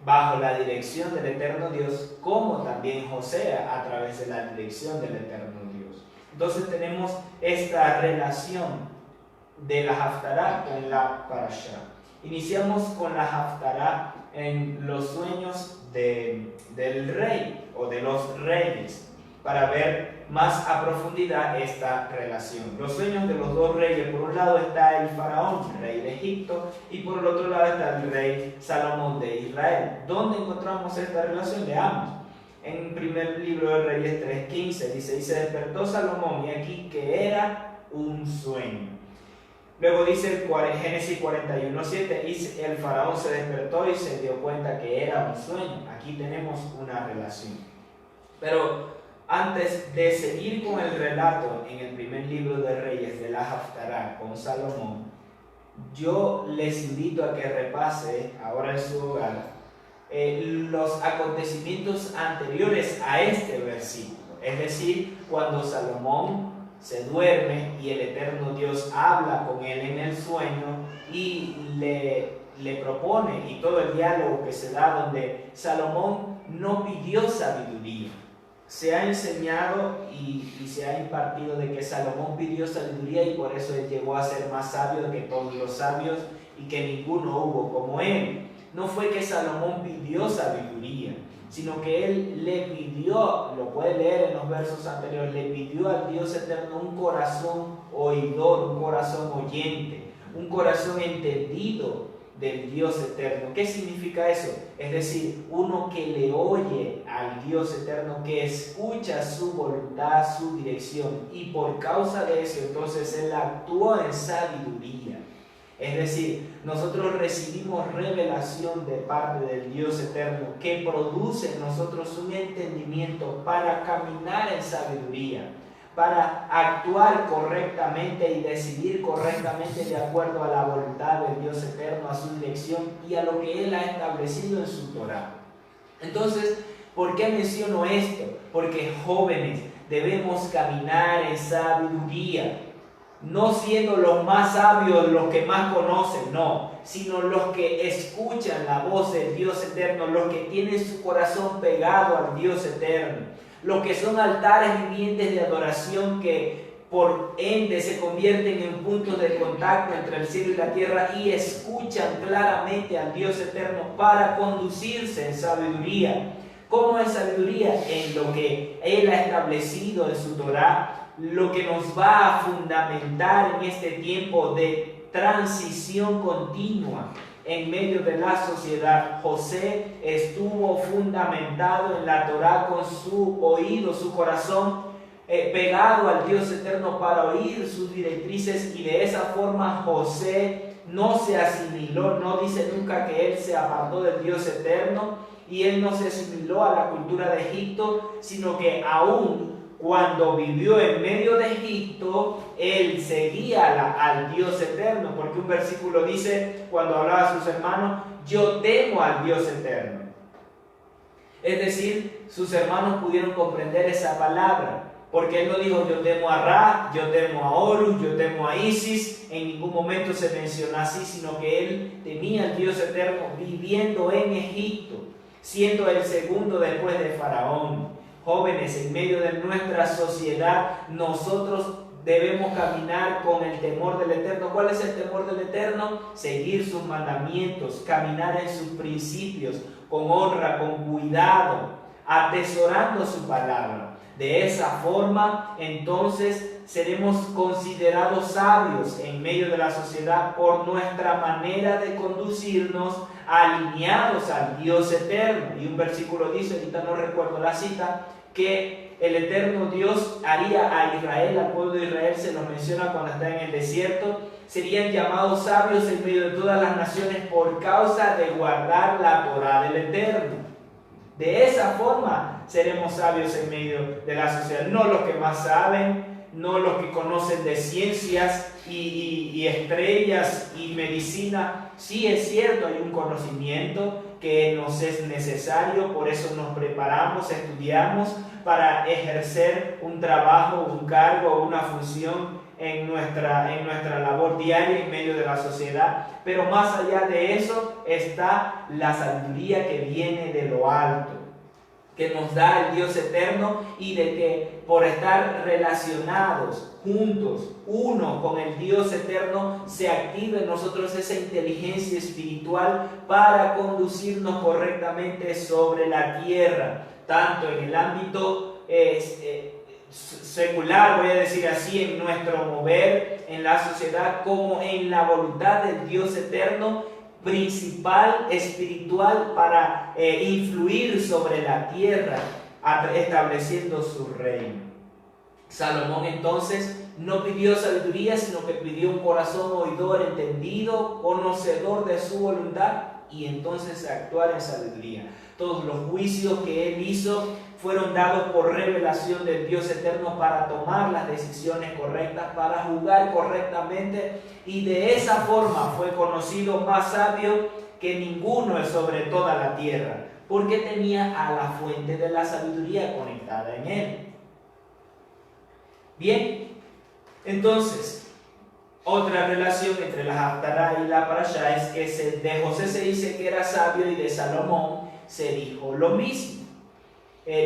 bajo la dirección del eterno Dios, como también José a través de la dirección del eterno Dios. Entonces tenemos esta relación de la Haftará con la Parashá. Iniciamos con la Haftará en los sueños del rey o de los reyes, para ver más a profundidad esta relación. Los sueños de los dos reyes: por un lado está el faraón, rey de Egipto, y por el otro lado está el rey Salomón de Israel. ¿Dónde encontramos esta relación? Leamos. En primer libro de Reyes 3:15 dice: y se despertó Salomón, y aquí que era un sueño. Luego dice Génesis 41:7, y el faraón se despertó y se dio cuenta que era un sueño. Aquí tenemos una relación. Pero antes de seguir con el relato en el primer libro de Reyes de la Haftará con Salomón, yo les invito a que repase ahora en su hogar los acontecimientos anteriores a este versículo. Es decir, cuando Salomón se duerme y el eterno Dios habla con él en el sueño y le propone, y todo el diálogo que se da donde Salomón no pidió sabiduría. Se ha enseñado y se ha impartido de que Salomón pidió sabiduría y por eso él llegó a ser más sabio que todos los sabios y que ninguno hubo como él. No fue que Salomón pidió sabiduría, sino que él le pidió, lo puede leer en los versos anteriores, le pidió al Dios eterno un corazón oidor, un corazón oyente, un corazón entendido del Dios eterno. ¿Qué significa eso? Es decir, uno que le oye al Dios eterno, que escucha su voluntad, su dirección, y por causa de eso entonces él actuó en sabiduría. Es decir, nosotros recibimos revelación de parte del Dios eterno que produce en nosotros un entendimiento para caminar en sabiduría, para actuar correctamente y decidir correctamente de acuerdo a la voluntad del Dios eterno, a su dirección y a lo que Él ha establecido en su Torá. Entonces, ¿por qué menciono esto? Porque jóvenes debemos caminar en sabiduría. No siendo los más sabios, los que más conocen, no, sino los que escuchan la voz del Dios eterno, los que tienen su corazón pegado al Dios eterno, los que son altares vivientes de adoración que por ende se convierten en puntos de contacto entre el cielo y la tierra y escuchan claramente al Dios eterno para conducirse en sabiduría. ¿Cómo es sabiduría? En lo que Él ha establecido en su Torá, lo que nos va a fundamentar en este tiempo de transición continua en medio de la sociedad. José estuvo fundamentado en la Torá con su oído, su corazón pegado al Dios eterno para oír sus directrices, y de esa forma José no se asimiló, no dice nunca que él se apartó del Dios eterno y él no se asimiló a la cultura de Egipto, sino que aún cuando vivió en medio de Egipto, él seguía al Dios eterno, porque un versículo dice, cuando hablaba a sus hermanos: yo temo al Dios eterno. Es decir, sus hermanos pudieron comprender esa palabra, porque él no dijo: yo temo a Ra, yo temo a Horus, yo temo a Isis. En ningún momento se menciona así, sino que él temía al Dios eterno viviendo en Egipto, siendo el segundo después de Faraón. Jóvenes, en medio de nuestra sociedad, nosotros debemos caminar con el temor del Eterno. ¿Cuál es el temor del Eterno? Seguir sus mandamientos, caminar en sus principios, con honra, con cuidado, atesorando su palabra. De esa forma, entonces, seremos considerados sabios en medio de la sociedad por nuestra manera de conducirnos alineados al Dios eterno. Y un versículo dice, ahorita no recuerdo la cita, que el eterno Dios haría a Israel, al pueblo de Israel, se nos menciona cuando está en el desierto, serían llamados sabios en medio de todas las naciones por causa de guardar la Torá del Eterno. De esa forma seremos sabios en medio de la sociedad. No los que más saben, no los que conocen de ciencias y estrellas y medicina. Sí es cierto, hay un conocimiento que nos es necesario, por eso nos preparamos, estudiamos para ejercer un trabajo, un cargo, una función en nuestra labor diaria en medio de la sociedad. Pero más allá de eso está la sabiduría que viene de lo alto, que nos da el Dios eterno, y de que por estar relacionados, juntos, uno con el Dios eterno, se active en nosotros esa inteligencia espiritual para conducirnos correctamente sobre la tierra, tanto en el ámbito secular, voy a decir así, en nuestro mover en la sociedad, como en la voluntad del Dios eterno, principal, espiritual, para influir sobre la tierra, estableciendo su reino. Salomón entonces no pidió sabiduría, sino que pidió un corazón oidor, entendido, conocedor de su voluntad, y entonces actuar en sabiduría. Todos los juicios que él hizo fueron dados por revelación del Dios eterno para tomar las decisiones correctas, para juzgar correctamente, y de esa forma fue conocido más sabio que ninguno sobre toda la tierra, porque tenía a la fuente de la sabiduría conectada en él. Bien, entonces, otra relación entre la Haftará y la Parashá es que de José se dice que era sabio y de Salomón se dijo lo mismo.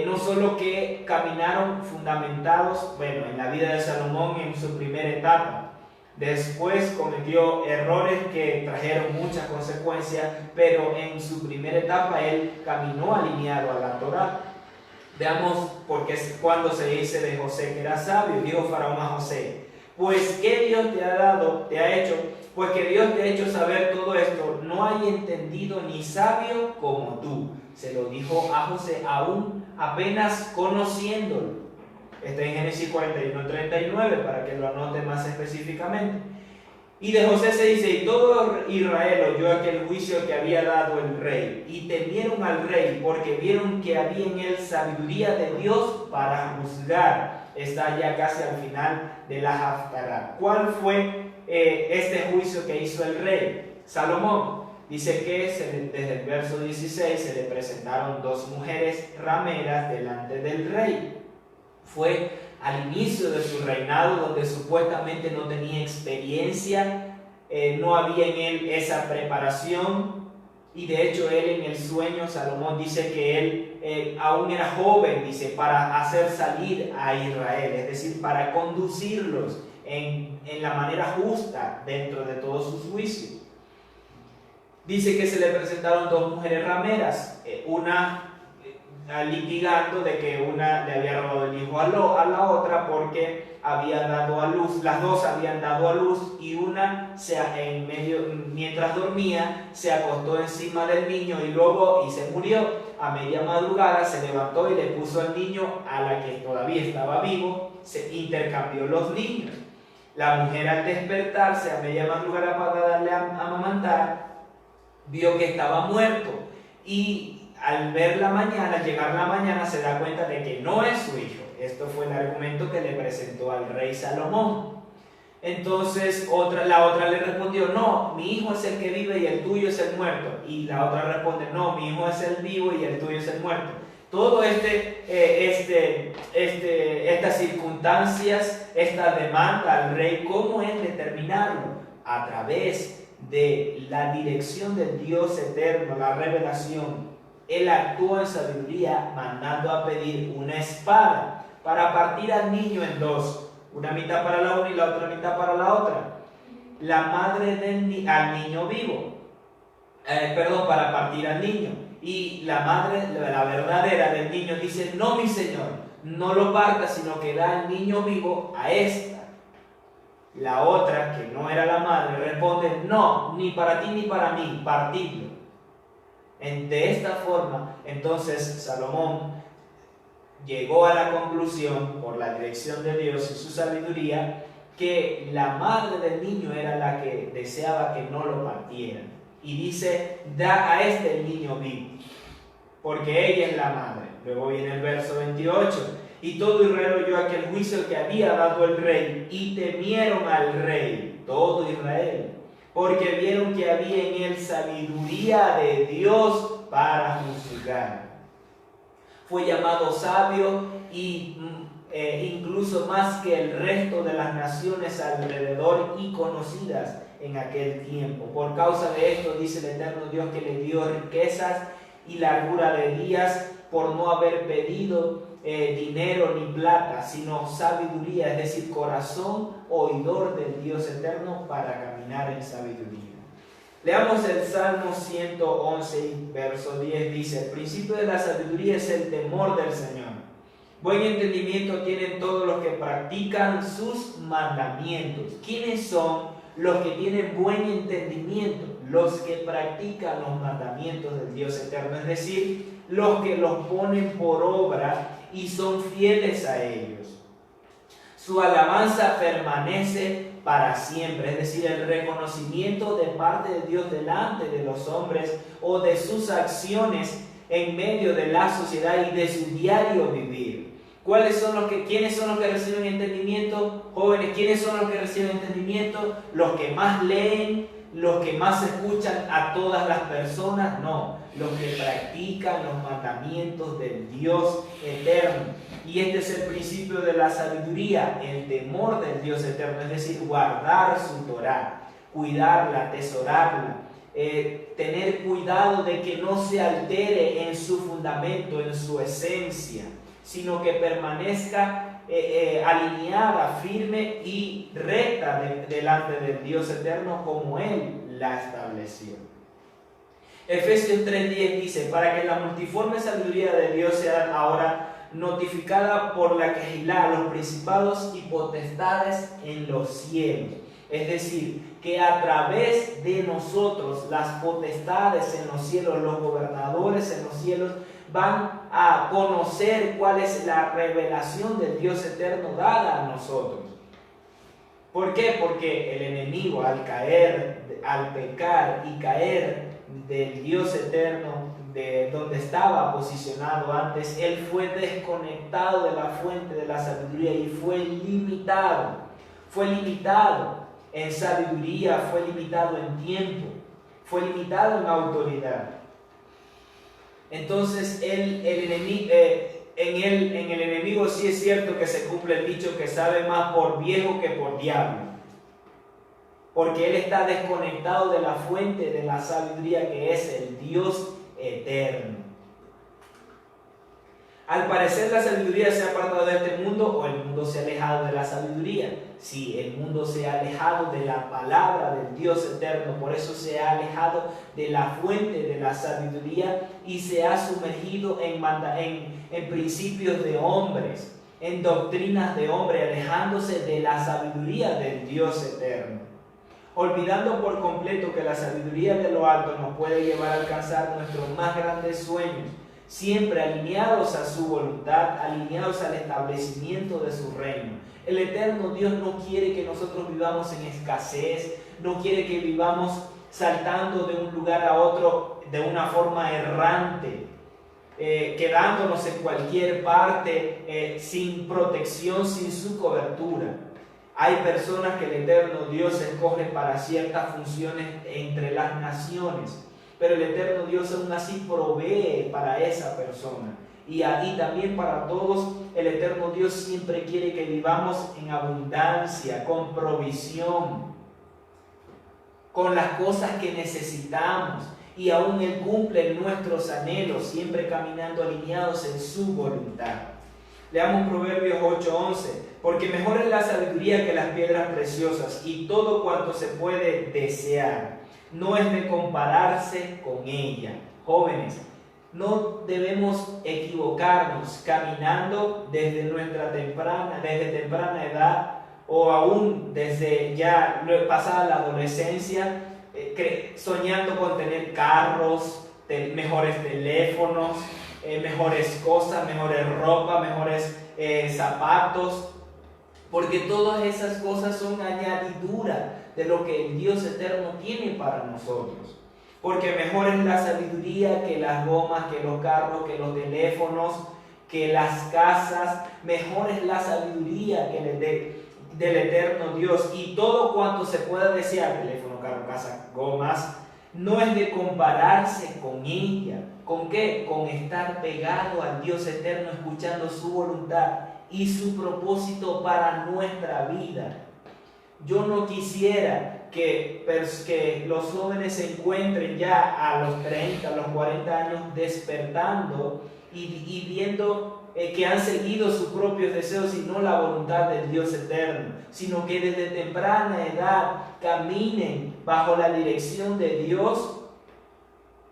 No solo que caminaron fundamentados, en la vida de Salomón en su primera etapa, después cometió errores que trajeron muchas consecuencias, pero en su primera etapa él caminó alineado a la Torá. Veamos porque cuando se dice de José que era sabio, dijo Faraón a José: pues ¿qué Dios te ha hecho? Pues que Dios te ha hecho saber todo esto. No hay entendido ni sabio como tú. Se lo dijo a José aún apenas conociéndolo. Está en Génesis 41:39 para que lo anote más específicamente. Y de José se dice: y todo Israel oyó aquel juicio que había dado el rey, y temieron al rey, porque vieron que había en él sabiduría de Dios para juzgar. Está ya casi al final de la Haftará. ¿Cuál fue este juicio que hizo el rey? Salomón. Dice que desde el verso 16 se le presentaron dos mujeres rameras delante del rey. Fue al inicio de su reinado, donde supuestamente no tenía experiencia, no había en él esa preparación, y de hecho él en el sueño, Salomón dice que él aún era joven, dice, para hacer salir a Israel, es decir, para conducirlos en la manera justa dentro de todos sus juicios. Dice que se le presentaron dos mujeres rameras, una litigando de que una le había robado el hijo a la otra porque había dado a luz, las dos habían dado a luz, y una mientras dormía se acostó encima del niño y se murió. A media madrugada se levantó y le puso al niño a la que todavía estaba vivo, se intercambió los niños. La mujer, al despertarse a media madrugada para darle a amamantar, vio que estaba muerto, y al llegar la mañana, se da cuenta de que no es su hijo. Esto fue el argumento que le presentó al rey Salomón. Entonces la otra le respondió: no, mi hijo es el que vive y el tuyo es el muerto. Y la otra responde: no, mi hijo es el vivo y el tuyo es el muerto. Todo estas circunstancias, esta demanda al rey, ¿cómo es determinarlo? A través de la dirección del Dios eterno, la revelación. Él actuó en sabiduría, mandando a pedir una espada para partir al niño en dos, una mitad para la una y la otra mitad para la otra. La madre al niño vivo, para partir al niño. Y la madre, la verdadera del niño, dice: no, mi señor, no lo parta, sino que da al niño vivo a esta. La otra, que no era la madre, responde: no, ni para ti ni para mí, partidlo. De esta forma, entonces Salomón llegó a la conclusión, por la dirección de Dios y su sabiduría, que la madre del niño era la que deseaba que no lo partieran. Y dice: da a este el niño vivo. porque ella es la madre. Luego viene el verso 28. Y todo Israel oyó aquel juicio que había dado el rey, y temieron al rey, todo Israel, porque vieron que había en él sabiduría de Dios para juzgar. Fue llamado sabio y incluso más que el resto de las naciones alrededor y conocidas en aquel tiempo. Por causa de esto, dice el eterno Dios, que le dio riquezas y largura de días, por no haber pedido dinero ni plata, sino sabiduría, es decir, corazón oidor del Dios eterno para caminar en sabiduría. Leamos el Salmo 111, verso 10, dice: el principio de la sabiduría es el temor del Señor. Buen entendimiento tienen todos los que practican sus mandamientos. ¿Quiénes son los que tienen buen entendimiento? Los que practican los mandamientos del Dios eterno, es decir, los que los ponen por obra y son fieles a ellos. Su alabanza permanece para siempre, es decir, el reconocimiento de parte de Dios delante de los hombres o de sus acciones en medio de la sociedad y de su diario vivir. ¿Quiénes son los que reciben entendimiento? Jóvenes, ¿quiénes son los que reciben entendimiento? ¿Los que más leen? ¿Los que más escuchan a todas las personas? No, los que practican los mandamientos del Dios eterno. Y este es el principio de la sabiduría, el temor del Dios eterno, es decir, guardar su Torá, cuidarla, atesorarla, tener cuidado de que no se altere en su fundamento, en su esencia, sino que permanezca alineada, firme y recta delante del Dios eterno como Él la estableció. Efesios 3:10 dice: para que la multiforme sabiduría de Dios sea ahora notificada por la Kehilá, los principados y potestades en los cielos. Es decir, que a través de nosotros las potestades en los cielos, los gobernadores en los cielos, van a conocer cuál es la revelación del Dios eterno dada a nosotros. ¿Por qué? Porque el enemigo, al caer, al pecar y caer del Dios eterno, de donde estaba posicionado antes, él fue desconectado de la fuente de la sabiduría y fue limitado. Fue limitado en sabiduría, fue limitado en tiempo, fue limitado en autoridad. Entonces en el enemigo sí es cierto que se cumple el dicho que sabe más por viejo que por diablo, porque él está desconectado de la fuente de la sabiduría que es el Dios eterno. Al parecer la sabiduría se ha apartado de este mundo, o el mundo se ha alejado de la sabiduría. Sí, el mundo se ha alejado de la palabra del Dios eterno, por eso se ha alejado de la fuente de la sabiduría y se ha sumergido en principios de hombres, en doctrinas de hombres, alejándose de la sabiduría del Dios eterno, olvidando por completo que la sabiduría de lo alto nos puede llevar a alcanzar nuestros más grandes sueños, siempre alineados a su voluntad, alineados al establecimiento de su reino. El eterno Dios no quiere que nosotros vivamos en escasez, no quiere que vivamos saltando de un lugar a otro de una forma errante, quedándonos en cualquier parte sin protección, sin su cobertura. Hay personas que el eterno Dios escoge para ciertas funciones entre las naciones, pero el eterno Dios aún así provee para esa persona. Y también para todos, el eterno Dios siempre quiere que vivamos en abundancia, con provisión, con las cosas que necesitamos. Y aún Él cumple nuestros anhelos, siempre caminando alineados en su voluntad. Leamos Proverbios 8:11. Porque mejor es la sabiduría que las piedras preciosas, y todo cuanto se puede desear no es de compararse con ella. Jóvenes, no debemos equivocarnos caminando desde temprana edad, o aún desde ya pasada la adolescencia, soñando con tener carros, mejores teléfonos, mejores cosas, mejores ropa, mejores zapatos, porque todas esas cosas son añadidura de lo que el Dios eterno tiene para nosotros. Porque mejor es la sabiduría que las gomas, que los carros, que los teléfonos, que las casas. Mejor es la sabiduría del eterno Dios. Y todo cuanto se pueda desear, teléfono, carro, casa, gomas, no es de compararse con ella. ¿Con qué? Con estar pegado al Dios eterno, escuchando su voluntad y su propósito para nuestra vida. Yo no quisiera que los jóvenes se encuentren ya a los 30, a los 40 años despertando y viendo que han seguido sus propios deseos y no la voluntad del Dios eterno, sino que desde temprana edad caminen bajo la dirección de Dios,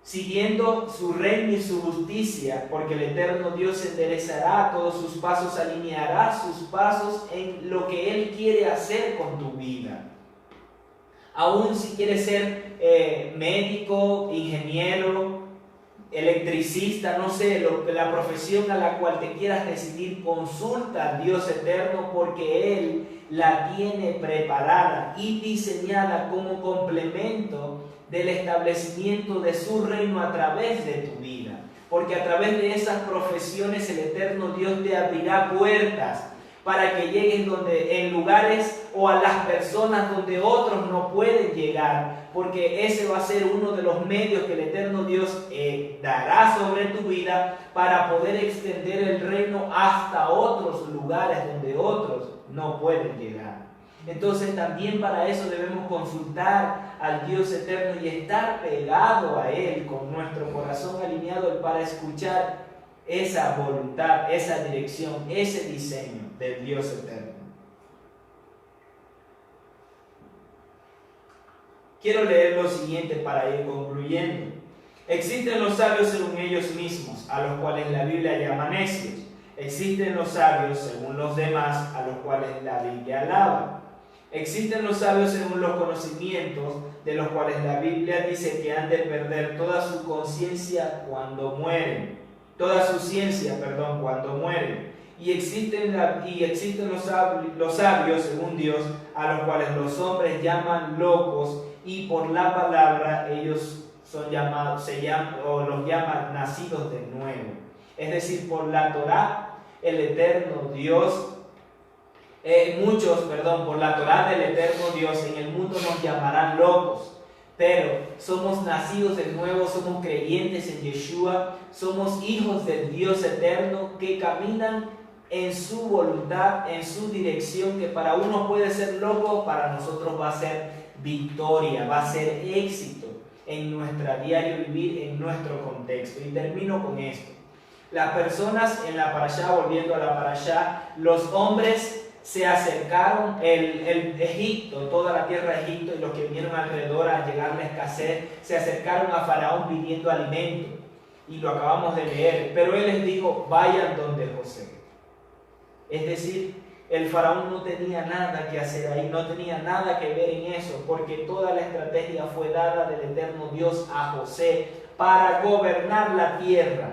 siguiendo su reino y su justicia, porque el eterno Dios enderezará todos sus pasos, alineará sus pasos en lo que Él quiere hacer con tu vida. Aún si quieres ser médico, ingeniero, electricista, no sé, la profesión a la cual te quieras decidir, consulta al Dios eterno, porque Él la tiene preparada y diseñada como complemento del establecimiento de su reino a través de tu vida. Porque a través de esas profesiones el eterno Dios te abrirá puertas para que llegues en lugares o a las personas donde otros no pueden llegar, porque ese va a ser uno de los medios que el eterno Dios dará sobre tu vida para poder extender el reino hasta otros lugares donde otros no pueden llegar. Entonces también para eso debemos consultar al Dios eterno y estar pegado a Él con nuestro corazón alineado para escuchar esa voluntad, esa dirección, ese diseño del Dios eterno. Quiero leer lo siguiente para ir concluyendo. Existen los sabios según ellos mismos, a los cuales la Biblia llama necios. Existen los sabios según los demás, a los cuales la Biblia alaba. Existen los sabios según los conocimientos, de los cuales la Biblia dice que han de perder toda su conciencia cuando mueren. Toda su ciencia, cuando mueren. Y existen los sabios según Dios, a los cuales los hombres llaman locos, y por la palabra ellos los llaman nacidos de nuevo. Es decir, por la Torá, el eterno Dios, por la Torá del eterno Dios, en el mundo nos llamarán locos. Pero somos nacidos de nuevo, somos creyentes en Yeshua, somos hijos del Dios eterno que caminan en su voluntad, en su dirección, que para unos puede ser loco, para nosotros va a ser victoria, va a ser éxito en nuestro diario vivir, en nuestro contexto. Y termino con esto. Las personas en la parashá, volviendo a la parashá, los hombres se acercaron, el Egipto, toda la tierra de Egipto y los que vinieron alrededor a llegar la escasez, se acercaron a Faraón pidiendo alimento, y lo acabamos de leer, pero él les dijo, vayan donde José. Es decir, el Faraón no tenía nada que hacer ahí, no tenía nada que ver en eso, porque toda la estrategia fue dada del eterno Dios a José para gobernar la tierra,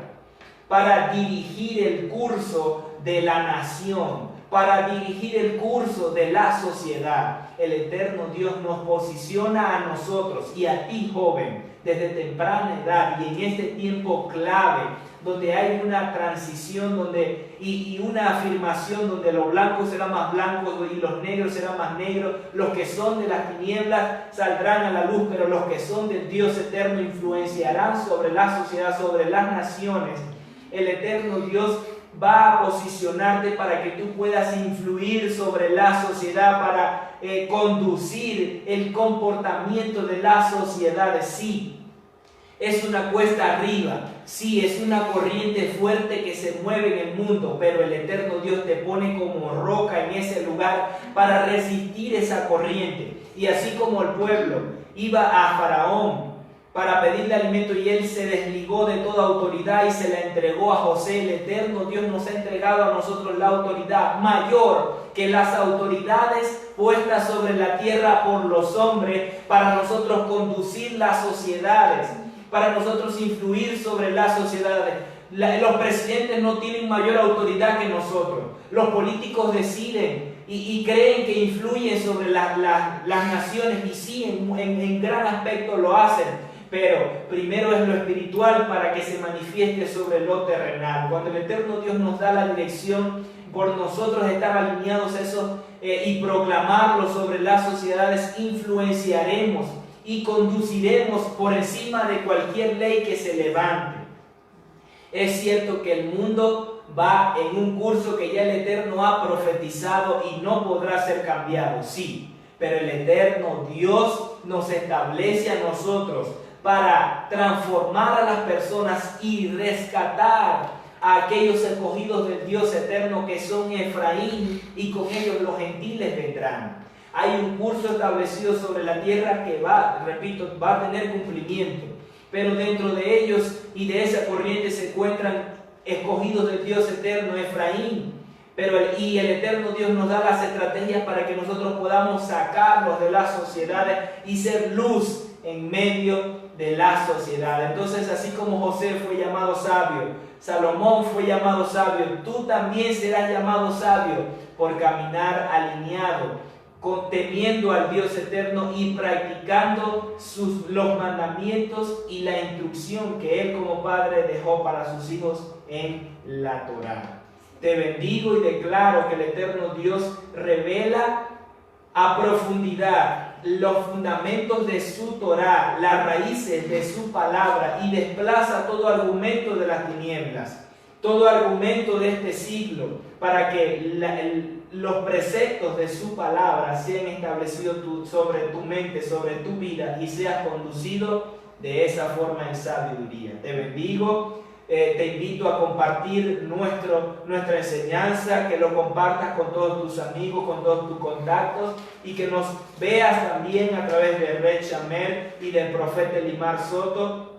para dirigir el curso de la nación, para dirigir el curso de la sociedad. El eterno Dios nos posiciona a nosotros y a ti, joven, desde temprana edad y en este tiempo clave, donde hay una transición y una afirmación donde los blancos serán más blancos y los negros serán más negros. Los que son de las tinieblas saldrán a la luz, pero los que son del Dios eterno influenciarán sobre la sociedad, sobre las naciones. El eterno Dios va a posicionarte para que tú puedas influir sobre la sociedad, para conducir el comportamiento de las sociedades. Sí, es una cuesta arriba, sí, es una corriente fuerte que se mueve en el mundo, pero el eterno Dios te pone como roca en ese lugar para resistir esa corriente. Y así como el pueblo iba a Faraón para pedirle alimento y él se desligó de toda autoridad y se la entregó a José, el eterno Dios nos ha entregado a nosotros la autoridad mayor que las autoridades puestas sobre la tierra por los hombres, para nosotros conducir las sociedades, para nosotros influir sobre las sociedades. Los presidentes no tienen mayor autoridad que nosotros. Los políticos deciden y creen que influyen sobre las naciones, y sí, en gran aspecto lo hacen. pero primero es lo espiritual para que se manifieste sobre lo terrenal. Cuando el eterno Dios nos da la dirección, por nosotros estar alineados a eso y proclamarlo sobre las sociedades, influenciaremos y conduciremos por encima de cualquier ley que se levante. Es cierto que el mundo va en un curso que ya el Eterno ha profetizado y no podrá ser cambiado, sí, pero el Eterno Dios nos establece a nosotros para transformar a las personas y rescatar a aquellos escogidos del Dios eterno que son Efraín, y con ellos los gentiles vendrán. Hay un curso establecido sobre la tierra que va a tener cumplimiento, pero dentro de ellos y de esa corriente se encuentran escogidos del Dios eterno, Efraín. Y el eterno Dios nos da las estrategias para que nosotros podamos sacarlos de las sociedades y ser luz en medio de la sociedad. Entonces, así como José fue llamado sabio, Salomón fue llamado sabio, tú también serás llamado sabio por caminar alineado, temiendo al Dios eterno y practicando los mandamientos y la instrucción que Él como Padre dejó para sus hijos en la Torá. Te bendigo y declaro que el eterno Dios revela a profundidad los fundamentos de su Torá, las raíces de su palabra, y desplaza todo argumento de las tinieblas, todo argumento de este siglo, para que los preceptos de su palabra sean establecidos sobre tu mente, sobre tu vida, y seas conducido de esa forma en sabiduría. Te bendigo. Te invito a compartir nuestra enseñanza, que lo compartas con todos tus amigos, con todos tus contactos, y que nos veas también a través de Red Shamer y del profeta Elimar Soto,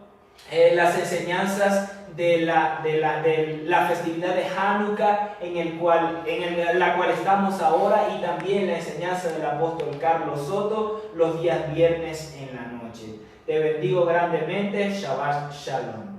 las enseñanzas de la festividad de Hanukkah en la cual estamos ahora, y también la enseñanza del apóstol Carlos Soto los días viernes en la noche. Te bendigo grandemente. Shabbat Shalom.